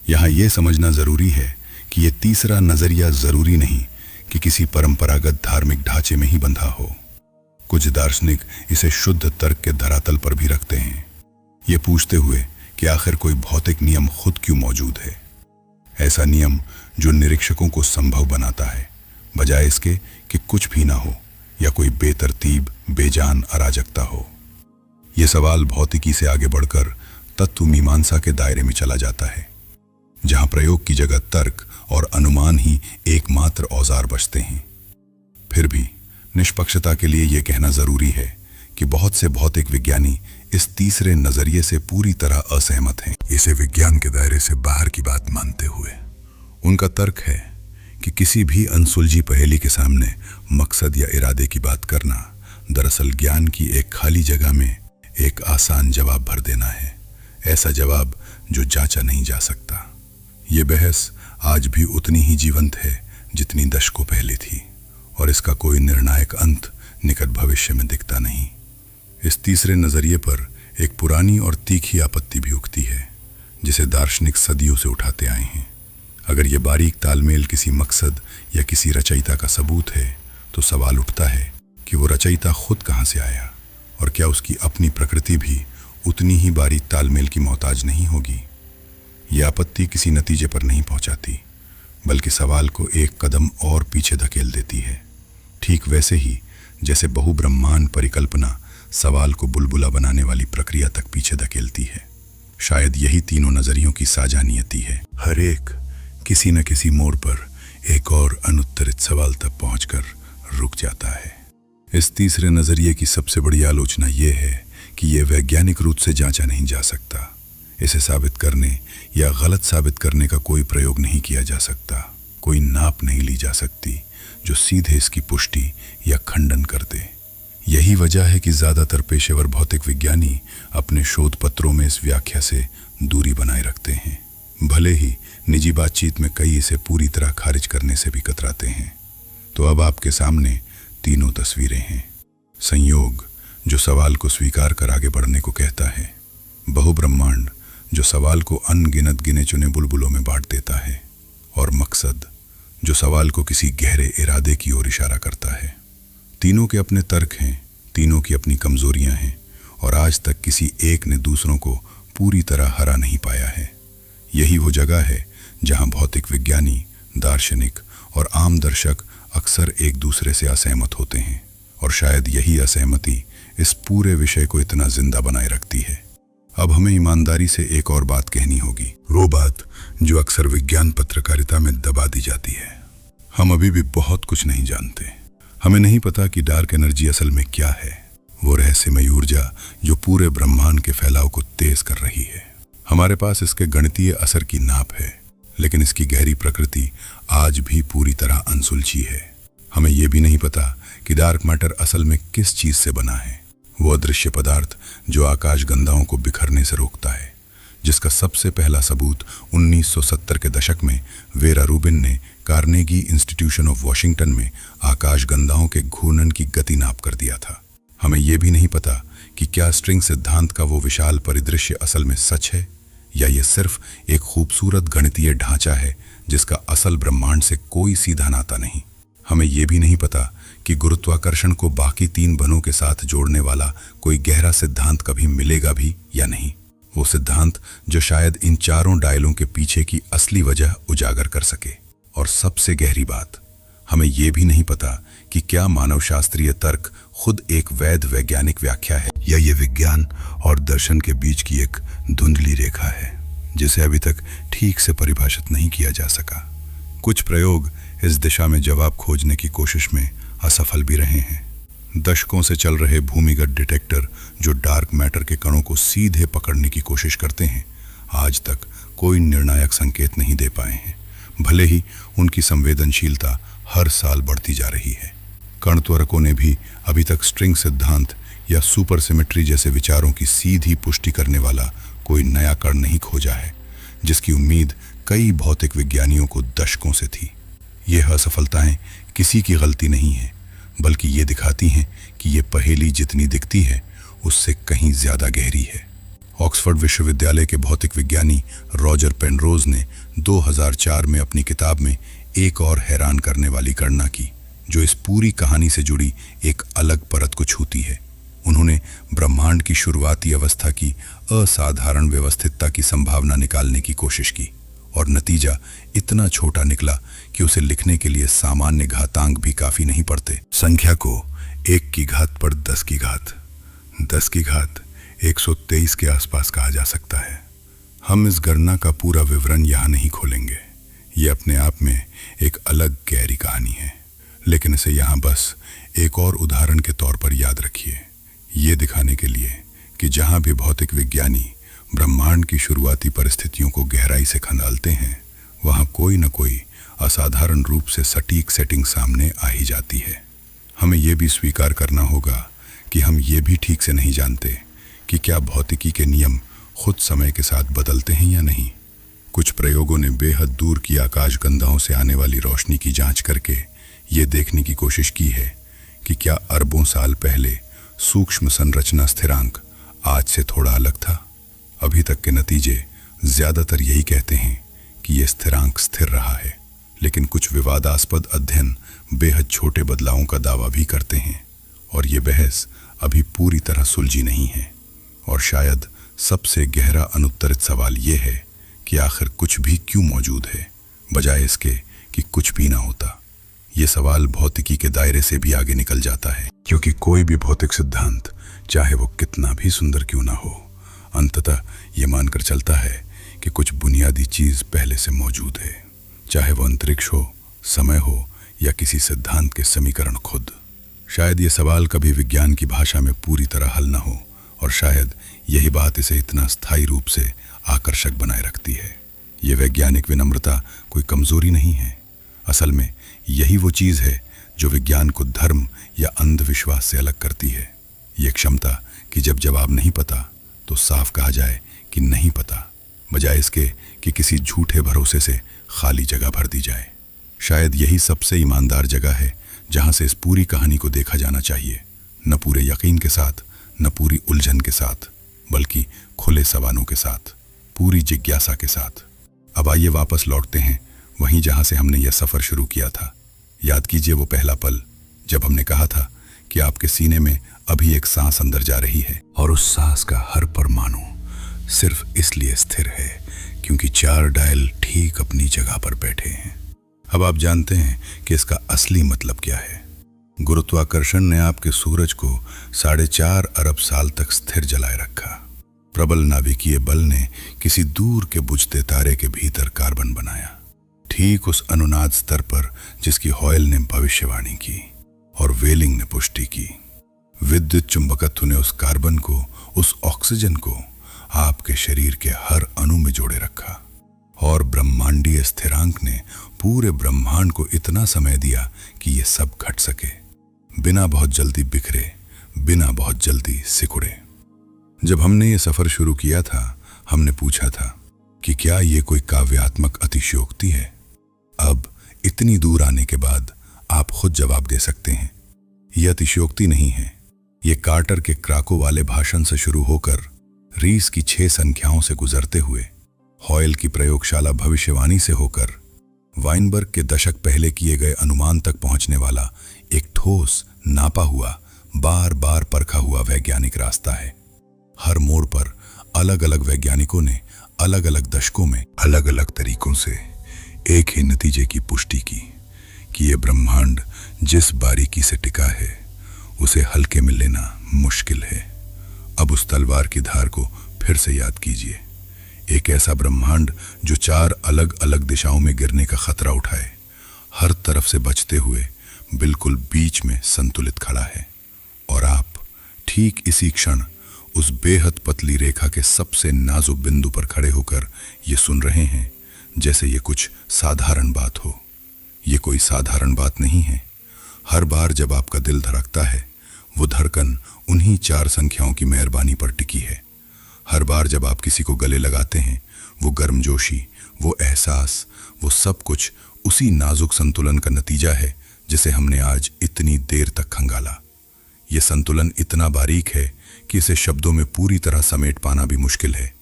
यहां यह समझना जरूरी है कि यह तीसरा नजरिया जरूरी नहीं कि किसी परंपरागत धार्मिक ढांचे में ही बंधा हो। कुछ दार्शनिक इसे शुद्ध तर्क के धरातल पर भी रखते हैं, ये पूछते हुए कि आखिर कोई भौतिक नियम खुद क्यों मौजूद है, ऐसा नियम जो निरीक्षकों को संभव बनाता है, बजाय इसके कि कुछ भी ना हो या कोई बेतरतीब बेजान अराजकता हो। यह सवाल भौतिकी से आगे बढ़कर तत्व मीमांसा के दायरे में चला जाता है, जहां प्रयोग की जगह तर्क और अनुमान ही एकमात्र औजार बचते हैं। फिर भी निष्पक्षता के लिए यह कहना जरूरी है कि बहुत से भौतिक विज्ञानी इस तीसरे नजरिए से पूरी तरह असहमत हैं। इसे विज्ञान के दायरे से बाहर की बात मानते हुए उनका तर्क है कि किसी भी अनसुलझी पहेली के सामने मकसद या इरादे की बात करना दरअसल ज्ञान की एक खाली जगह में एक आसान जवाब भर देना है, ऐसा जवाब जो जांचा नहीं जा सकता। ये बहस आज भी उतनी ही जीवंत है जितनी दशकों पहले थी, और इसका कोई निर्णायक अंत निकट भविष्य में दिखता नहीं। इस तीसरे नजरिए पर एक पुरानी और तीखी आपत्ति भी उठती है, जिसे दार्शनिक सदियों से उठाते आए हैं। अगर ये बारीक तालमेल किसी मकसद या किसी रचयिता का सबूत है, तो सवाल उठता है कि वो रचयिता खुद कहाँ से आया, और क्या उसकी अपनी प्रकृति भी उतनी ही बारीक तालमेल की मोहताज नहीं होगी। ये आपत्ति किसी नतीजे पर नहीं पहुंचाती, बल्कि सवाल को एक कदम और पीछे धकेल देती है। ठीक वैसे ही जैसे बहुब्रह्मांड परिकल्पना सवाल को बुलबुला बनाने वाली प्रक्रिया तक पीछे धकेलती है। शायद यही तीनों नजरियों की साझा नियति है। हर एक किसी न किसी मोड़ पर एक और अनुत्तरित सवाल तक पहुंचकर रुक जाता है। इस तीसरे नजरिए की सबसे बड़ी आलोचना यह है कि यह वैज्ञानिक रूप से जांचा नहीं जा सकता। इसे साबित करने या गलत साबित करने का कोई प्रयोग नहीं किया जा सकता, कोई नाप नहीं ली जा सकती जो सीधे इसकी पुष्टि या खंडन कर दे। यही वजह है कि ज्यादातर पेशेवर भौतिक विज्ञानी अपने शोध पत्रों में इस व्याख्या से दूरी बनाए रखते हैं, भले ही निजी बातचीत में कई इसे पूरी तरह खारिज करने से भी कतराते हैं। तो अब आपके सामने तीनों तस्वीरें हैं। संयोग जो सवाल को स्वीकार कर आगे बढ़ने को कहता है, बहुब्रह्मांड जो सवाल को अनगिनत गिने चुने बुलबुलों में बांट देता है, और मकसद जो सवाल को किसी गहरे इरादे की ओर इशारा करता है। तीनों के अपने तर्क हैं, तीनों की अपनी कमजोरियां हैं, और आज तक किसी एक ने दूसरों को पूरी तरह हरा नहीं पाया है। यही वो जगह है जहां भौतिक विज्ञानी, दार्शनिक और आम दर्शक अक्सर एक दूसरे से असहमत होते हैं, और शायद यही असहमति इस पूरे विषय को इतना जिंदा बनाए रखती है। अब हमें ईमानदारी से एक और बात कहनी होगी, वो बात जो अक्सर विज्ञान पत्रकारिता में दबा दी जाती है। हम अभी भी बहुत कुछ नहीं जानते। हमें नहीं पता कि डार्क एनर्जी असल में क्या है, वो रहस्यमयी ऊर्जा जो पूरे ब्रह्मांड के फैलाव को तेज कर रही है। हमारे पास इसके गणितीय असर की नाप है, लेकिन इसकी गहरी प्रकृति आज भी पूरी तरह अनसुलझी है। हमें यह भी नहीं पता कि डार्क मैटर असल में किस चीज से बना है, वो अदृश्य पदार्थ जो आकाशगंगाओं को बिखरने से रोकता है, जिसका सबसे पहला सबूत 1970 के दशक में वेरा रूबिन ने कार्नेगी इंस्टीट्यूशन ऑफ वॉशिंगटन में आकाशगंगाओं के घूर्णन की गति नाप कर दिया था। हमें यह भी नहीं पता कि क्या स्ट्रिंग सिद्धांत का वो विशाल परिदृश्य असल में सच है, या यह सिर्फ एक खूबसूरत गणितीय ढांचा है जिसका असल ब्रह्मांड से कोई सीधा नाता नहीं। हमें यह भी नहीं पता कि गुरुत्वाकर्षण को बाकी तीन बलों के साथ जोड़ने वाला कोई गहरा सिद्धांत कभी मिलेगा भी या नहीं, वो सिद्धांत जो शायद इन चारों डायलों के पीछे की असली वजह उजागर कर सके। और सबसे गहरी बात, हमें यह भी नहीं पता कि क्या मानव शास्त्रीय तर्क खुद एक वैध वैज्ञानिक व्याख्या है, या ये विज्ञान और दर्शन के बीच की एक धुंधली रेखा है जिसे अभी तक ठीक से परिभाषित नहीं किया जा सका। कुछ प्रयोग इस दिशा में जवाब खोजने की कोशिश में असफल भी रहे हैं। दशकों से चल रहे भूमिगत डिटेक्टर जो डार्क मैटर के कणों को सीधे पकड़ने की कोशिश करते हैं, आज तक कोई निर्णायक संकेत नहीं दे पाए हैं, भले ही उनकी संवेदनशीलता हर साल बढ़ती जा रही है। कण त्वरकों ने भी अभी तक स्ट्रिंग सिद्धांत या सुपर सिमेट्री जैसे विचारों की सीधी पुष्टि करने वाला कोई नया कण नहीं खोजा है, जिसकी उम्मीद कई भौतिक विज्ञानियों को दशकों से थी। यह असफलताएं किसी की गलती नहीं है, बल्कि ये दिखाती हैं कि ये पहेली जितनी दिखती है उससे कहीं ज्यादा गहरी है। ऑक्सफोर्ड विश्वविद्यालय के भौतिक विज्ञानी रॉजर पेनरोज ने 2004 में अपनी किताब में एक और हैरान करने वाली गणना की, जो इस पूरी कहानी से जुड़ी एक अलग परत को छूती है। उन्होंने ब्रह्मांड की शुरुआती अवस्था की असाधारण व्यवस्थितता की संभावना निकालने की कोशिश की, और नतीजा इतना छोटा निकला कि उसे लिखने के लिए सामान्य घातांक भी काफी नहीं पड़ते। संख्या को 1 की घात पर 10 की घात 10 की घात 123 के आसपास कहा जा सकता है। हम इस गणना का पूरा विवरण यहाँ नहीं खोलेंगे, ये अपने आप में एक अलग गहरी कहानी है, लेकिन इसे यहाँ बस एक और उदाहरण के तौर पर याद रखिए। ये दिखाने के लिए कि जहां भी भौतिक विज्ञानी ब्रह्मांड की शुरुआती परिस्थितियों को गहराई से खंगालते हैं, वहां कोई न कोई असाधारण रूप से सटीक सेटिंग सामने आ ही जाती है। हमें यह भी स्वीकार करना होगा कि हम ये भी ठीक से नहीं जानते कि क्या भौतिकी के नियम खुद समय के साथ बदलते हैं या नहीं। कुछ प्रयोगों ने बेहद दूर की आकाशगंगाओं से आने वाली रोशनी की जांच करके ये देखने की कोशिश की है कि क्या अरबों साल पहले सूक्ष्म संरचना स्थिरांक आज से थोड़ा अलग था। अभी तक के नतीजे ज्यादातर यही कहते हैं कि यह स्थिरांक स्थिर रहा है, लेकिन कुछ विवादास्पद अध्ययन बेहद छोटे बदलावों का दावा भी करते हैं और ये बहस अभी पूरी तरह सुलझी नहीं है। और शायद सबसे गहरा अनुत्तरित सवाल ये है कि आखिर कुछ भी क्यों मौजूद है बजाय इसके कि कुछ भी ना होता। ये सवाल भौतिकी के दायरे से भी आगे निकल जाता है, क्योंकि कोई भी भौतिक सिद्धांत, चाहे वो कितना भी सुंदर क्यों ना हो, अंततः ये मानकर चलता है कि कुछ बुनियादी चीज पहले से मौजूद है, चाहे वो अंतरिक्ष हो, समय हो या किसी सिद्धांत के समीकरण खुद। शायद ये सवाल कभी विज्ञान की भाषा में पूरी तरह हल न हो, और शायद यही बात इसे इतना स्थायी रूप से आकर्षक बनाए रखती है। ये वैज्ञानिक विनम्रता कोई कमजोरी नहीं है, असल में यही वो चीज है जो विज्ञान को धर्म या अंधविश्वास से अलग करती है। ये क्षमता कि जब जवाब नहीं पता तो साफ कहा जाए कि नहीं पता, बजाय इसके कि किसी झूठे भरोसे से खाली जगह भर दी जाए। शायद यही सबसे ईमानदार जगह है जहां से इस पूरी कहानी को देखा जाना चाहिए, न पूरे यकीन के साथ, न पूरी उलझन के साथ, बल्कि खुले सवालों के साथ, पूरी जिज्ञासा के साथ। अब आइए वापस लौटते हैं वहीं जहां से हमने यह सफर शुरू किया था। याद कीजिए वो पहला पल जब हमने कहा था कि आपके सीने में अभी एक सांस अंदर जा रही है, और उस सांस का हर परमाणु सिर्फ इसलिए स्थिर है क्योंकि 4 डायल ठीक अपनी जगह पर बैठे हैं। अब आप जानते हैं कि इसका असली मतलब क्या है। गुरुत्वाकर्षण ने आपके सूरज को 4.5 अरब साल तक स्थिर जलाए रखा। प्रबल नाभिकीय बल ने किसी दूर के बुझते तारे के भीतर कार्बन बनाया, ठीक उस अनुनाद स्तर पर जिसकी हॉयल ने भविष्यवाणी की और वेलिंग ने पुष्टि की। विद्युत चुंबकत्व ने उस कार्बन को, उस ऑक्सीजन को आपके शरीर के हर अणु में जोड़े रखा, और ब्रह्मांडीय स्थिरांक ने पूरे ब्रह्मांड को इतना समय दिया कि ये सब घट सके, बिना बहुत जल्दी बिखरे, बिना बहुत जल्दी सिकुड़े। जब हमने ये सफर शुरू किया था, हमने पूछा था कि क्या ये कोई काव्यात्मक अतिशयोक्ति है। अब इतनी दूर आने के बाद आप खुद जवाब दे सकते हैं, यह अतिशयोक्ति नहीं है। ये कार्टर के क्राको वाले भाषण से शुरू होकर रीस की 6 संख्याओं से गुजरते हुए, हॉयल की प्रयोगशाला भविष्यवाणी से होकर वाइनबर्ग के दशक पहले किए गए अनुमान तक पहुंचने वाला एक ठोस, नापा हुआ, बार बार परखा हुआ वैज्ञानिक रास्ता है। हर मोड़ पर अलग अलग वैज्ञानिकों ने अलग अलग दशकों में अलग अलग तरीकों से एक ही नतीजे की पुष्टि की कि यह ब्रह्मांड जिस बारीकी से टिका है उसे हल्के में लेना मुश्किल है। अब उस तलवार की धार को फिर से याद कीजिए, एक ऐसा ब्रह्मांड जो 4 अलग अलग दिशाओं में गिरने का खतरा उठाए, हर तरफ से बचते हुए बिल्कुल बीच में संतुलित खड़ा है। और आप ठीक इसी क्षण उस बेहद पतली रेखा के सबसे नाजुक बिंदु पर खड़े होकर ये सुन रहे हैं जैसे ये कुछ साधारण बात हो। ये कोई साधारण बात नहीं है। हर बार जब आपका दिल धड़कता है, वो धड़कन उन्हीं 4 संख्याओं की मेहरबानी पर टिकी है। हर बार जब आप किसी को गले लगाते हैं, वो गर्मजोशी, वो एहसास, वो सब कुछ उसी नाजुक संतुलन का नतीजा है जिसे हमने आज इतनी देर तक खंगाला। ये संतुलन इतना बारीक है कि इसे शब्दों में पूरी तरह समेट पाना भी मुश्किल है।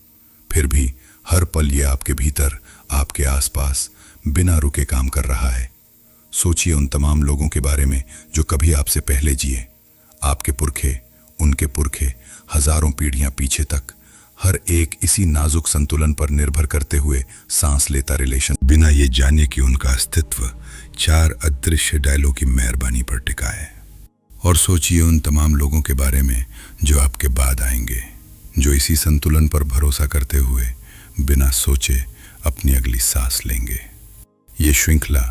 फिर भी हर पल ये आपके भीतर, आपके आसपास बिना रुके काम कर रहा है। सोचिए उन तमाम लोगों के बारे में जो कभी आपसे पहले जिए। आपके पुरखे, उनके पुरखे, हजारों पीढ़ियां पीछे तक, हर एक इसी नाजुक संतुलन पर निर्भर करते हुए सांस लेता रिलेशन, बिना ये जाने कि उनका अस्तित्व 4 अदृश्य डायलों की मेहरबानी पर टिका है। और सोचिए उन तमाम लोगों के बारे में जो आपके बाद आएंगे, जो इसी संतुलन पर भरोसा करते हुए बिना सोचे अपनी अगली सांस लेंगे। ये श्रृंखला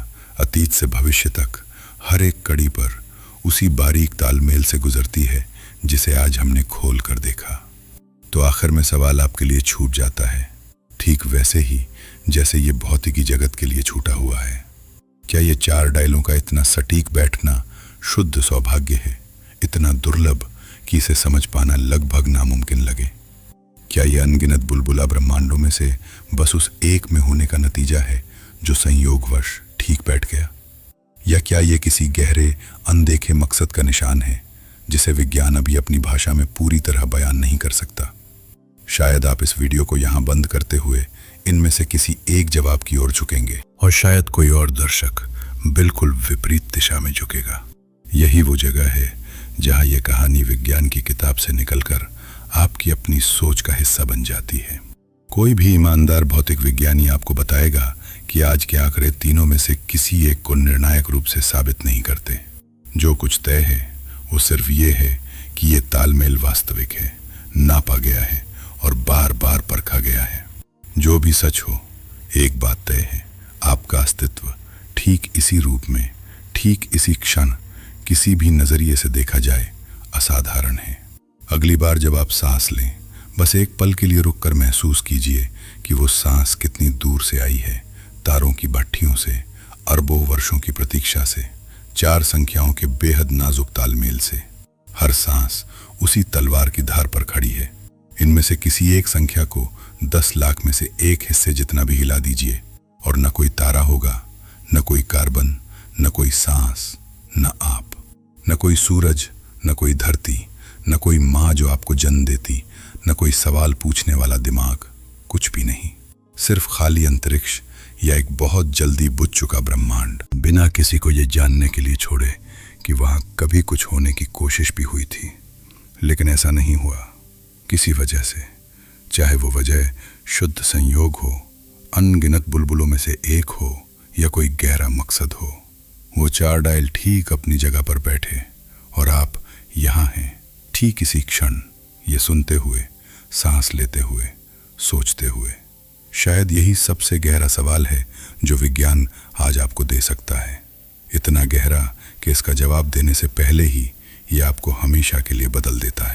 अतीत से भविष्य तक हर एक कड़ी पर उसी बारीक तालमेल से गुजरती है जिसे आज हमने खोल कर देखा। तो आखिर में सवाल आपके लिए छूट जाता है, ठीक वैसे ही जैसे ये भौतिकी जगत के लिए छूटा हुआ है। क्या ये 4 डायलों का इतना सटीक बैठना शुद्ध सौभाग्य है, इतना दुर्लभ कि इसे समझ पाना लगभग नामुमकिन लगे? क्या ये अनगिनत बुलबुला ब्रह्मांडों में से बस उस एक में होने का नतीजा है जो संयोगवश ठीक बैठ गया? या क्या ये किसी गहरे अनदेखे मकसद का निशान है जिसे विज्ञान अभी अपनी भाषा में पूरी तरह बयान नहीं कर सकता? शायद आप इस वीडियो को यहां बंद करते हुए इनमें से किसी एक जवाब की ओर झुकेंगे और शायद कोई और दर्शक बिल्कुल विपरीत दिशा में झुकेगा। यही वो जगह है जहां यह कहानी विज्ञान की किताब से निकलकर आपकी अपनी सोच का हिस्सा बन जाती है। कोई भी ईमानदार भौतिक विज्ञानी आपको बताएगा कि आज के आंकड़े तीनों में से किसी एक को निर्णायक रूप से साबित नहीं करते। जो कुछ तय है वो सिर्फ ये है कि ये तालमेल वास्तविक है, नापा गया है और बार बार परखा गया है। जो भी सच हो, एक बात तय है, आपका अस्तित्व ठीक इसी रूप में, ठीक इसी क्षण, किसी भी नजरिए से देखा जाए असाधारण है। अगली बार जब आप सांस लें, बस एक पल के लिए रुककर महसूस कीजिए कि वो सांस कितनी दूर से आई है, तारों की भट्ठियों से, अरबों वर्षों की प्रतीक्षा से, 4 संख्याओं के बेहद नाजुक तालमेल से। हर सांस उसी तलवार की धार पर खड़ी है। इनमें से किसी एक संख्या को 10 लाख में से एक हिस्से जितना भी हिला दीजिए और न कोई तारा होगा, न कोई कार्बन, न कोई सांस, न आप, न कोई सूरज, न कोई धरती, न कोई माँ जो आपको जन्म देती, न कोई सवाल पूछने वाला दिमाग, कुछ भी नहीं। सिर्फ खाली अंतरिक्ष या एक बहुत जल्दी बुझ चुका ब्रह्मांड, बिना किसी को ये जानने के लिए छोड़े कि वहां कभी कुछ होने की कोशिश भी हुई थी। लेकिन ऐसा नहीं हुआ किसी वजह से, चाहे वो वजह शुद्ध संयोग हो, अनगिनत बुलबुलों में से एक हो या कोई गहरा मकसद हो। वो 4 डायल ठीक अपनी जगह पर बैठे और आप यहाँ हैं, ठीक इसी क्षण, ये सुनते हुए, सांस लेते हुए, सोचते हुए। शायद यही सबसे गहरा सवाल है जो विज्ञान आज आपको दे सकता है, इतना गहरा कि इसका जवाब देने से पहले ही ये आपको हमेशा के लिए बदल देता है।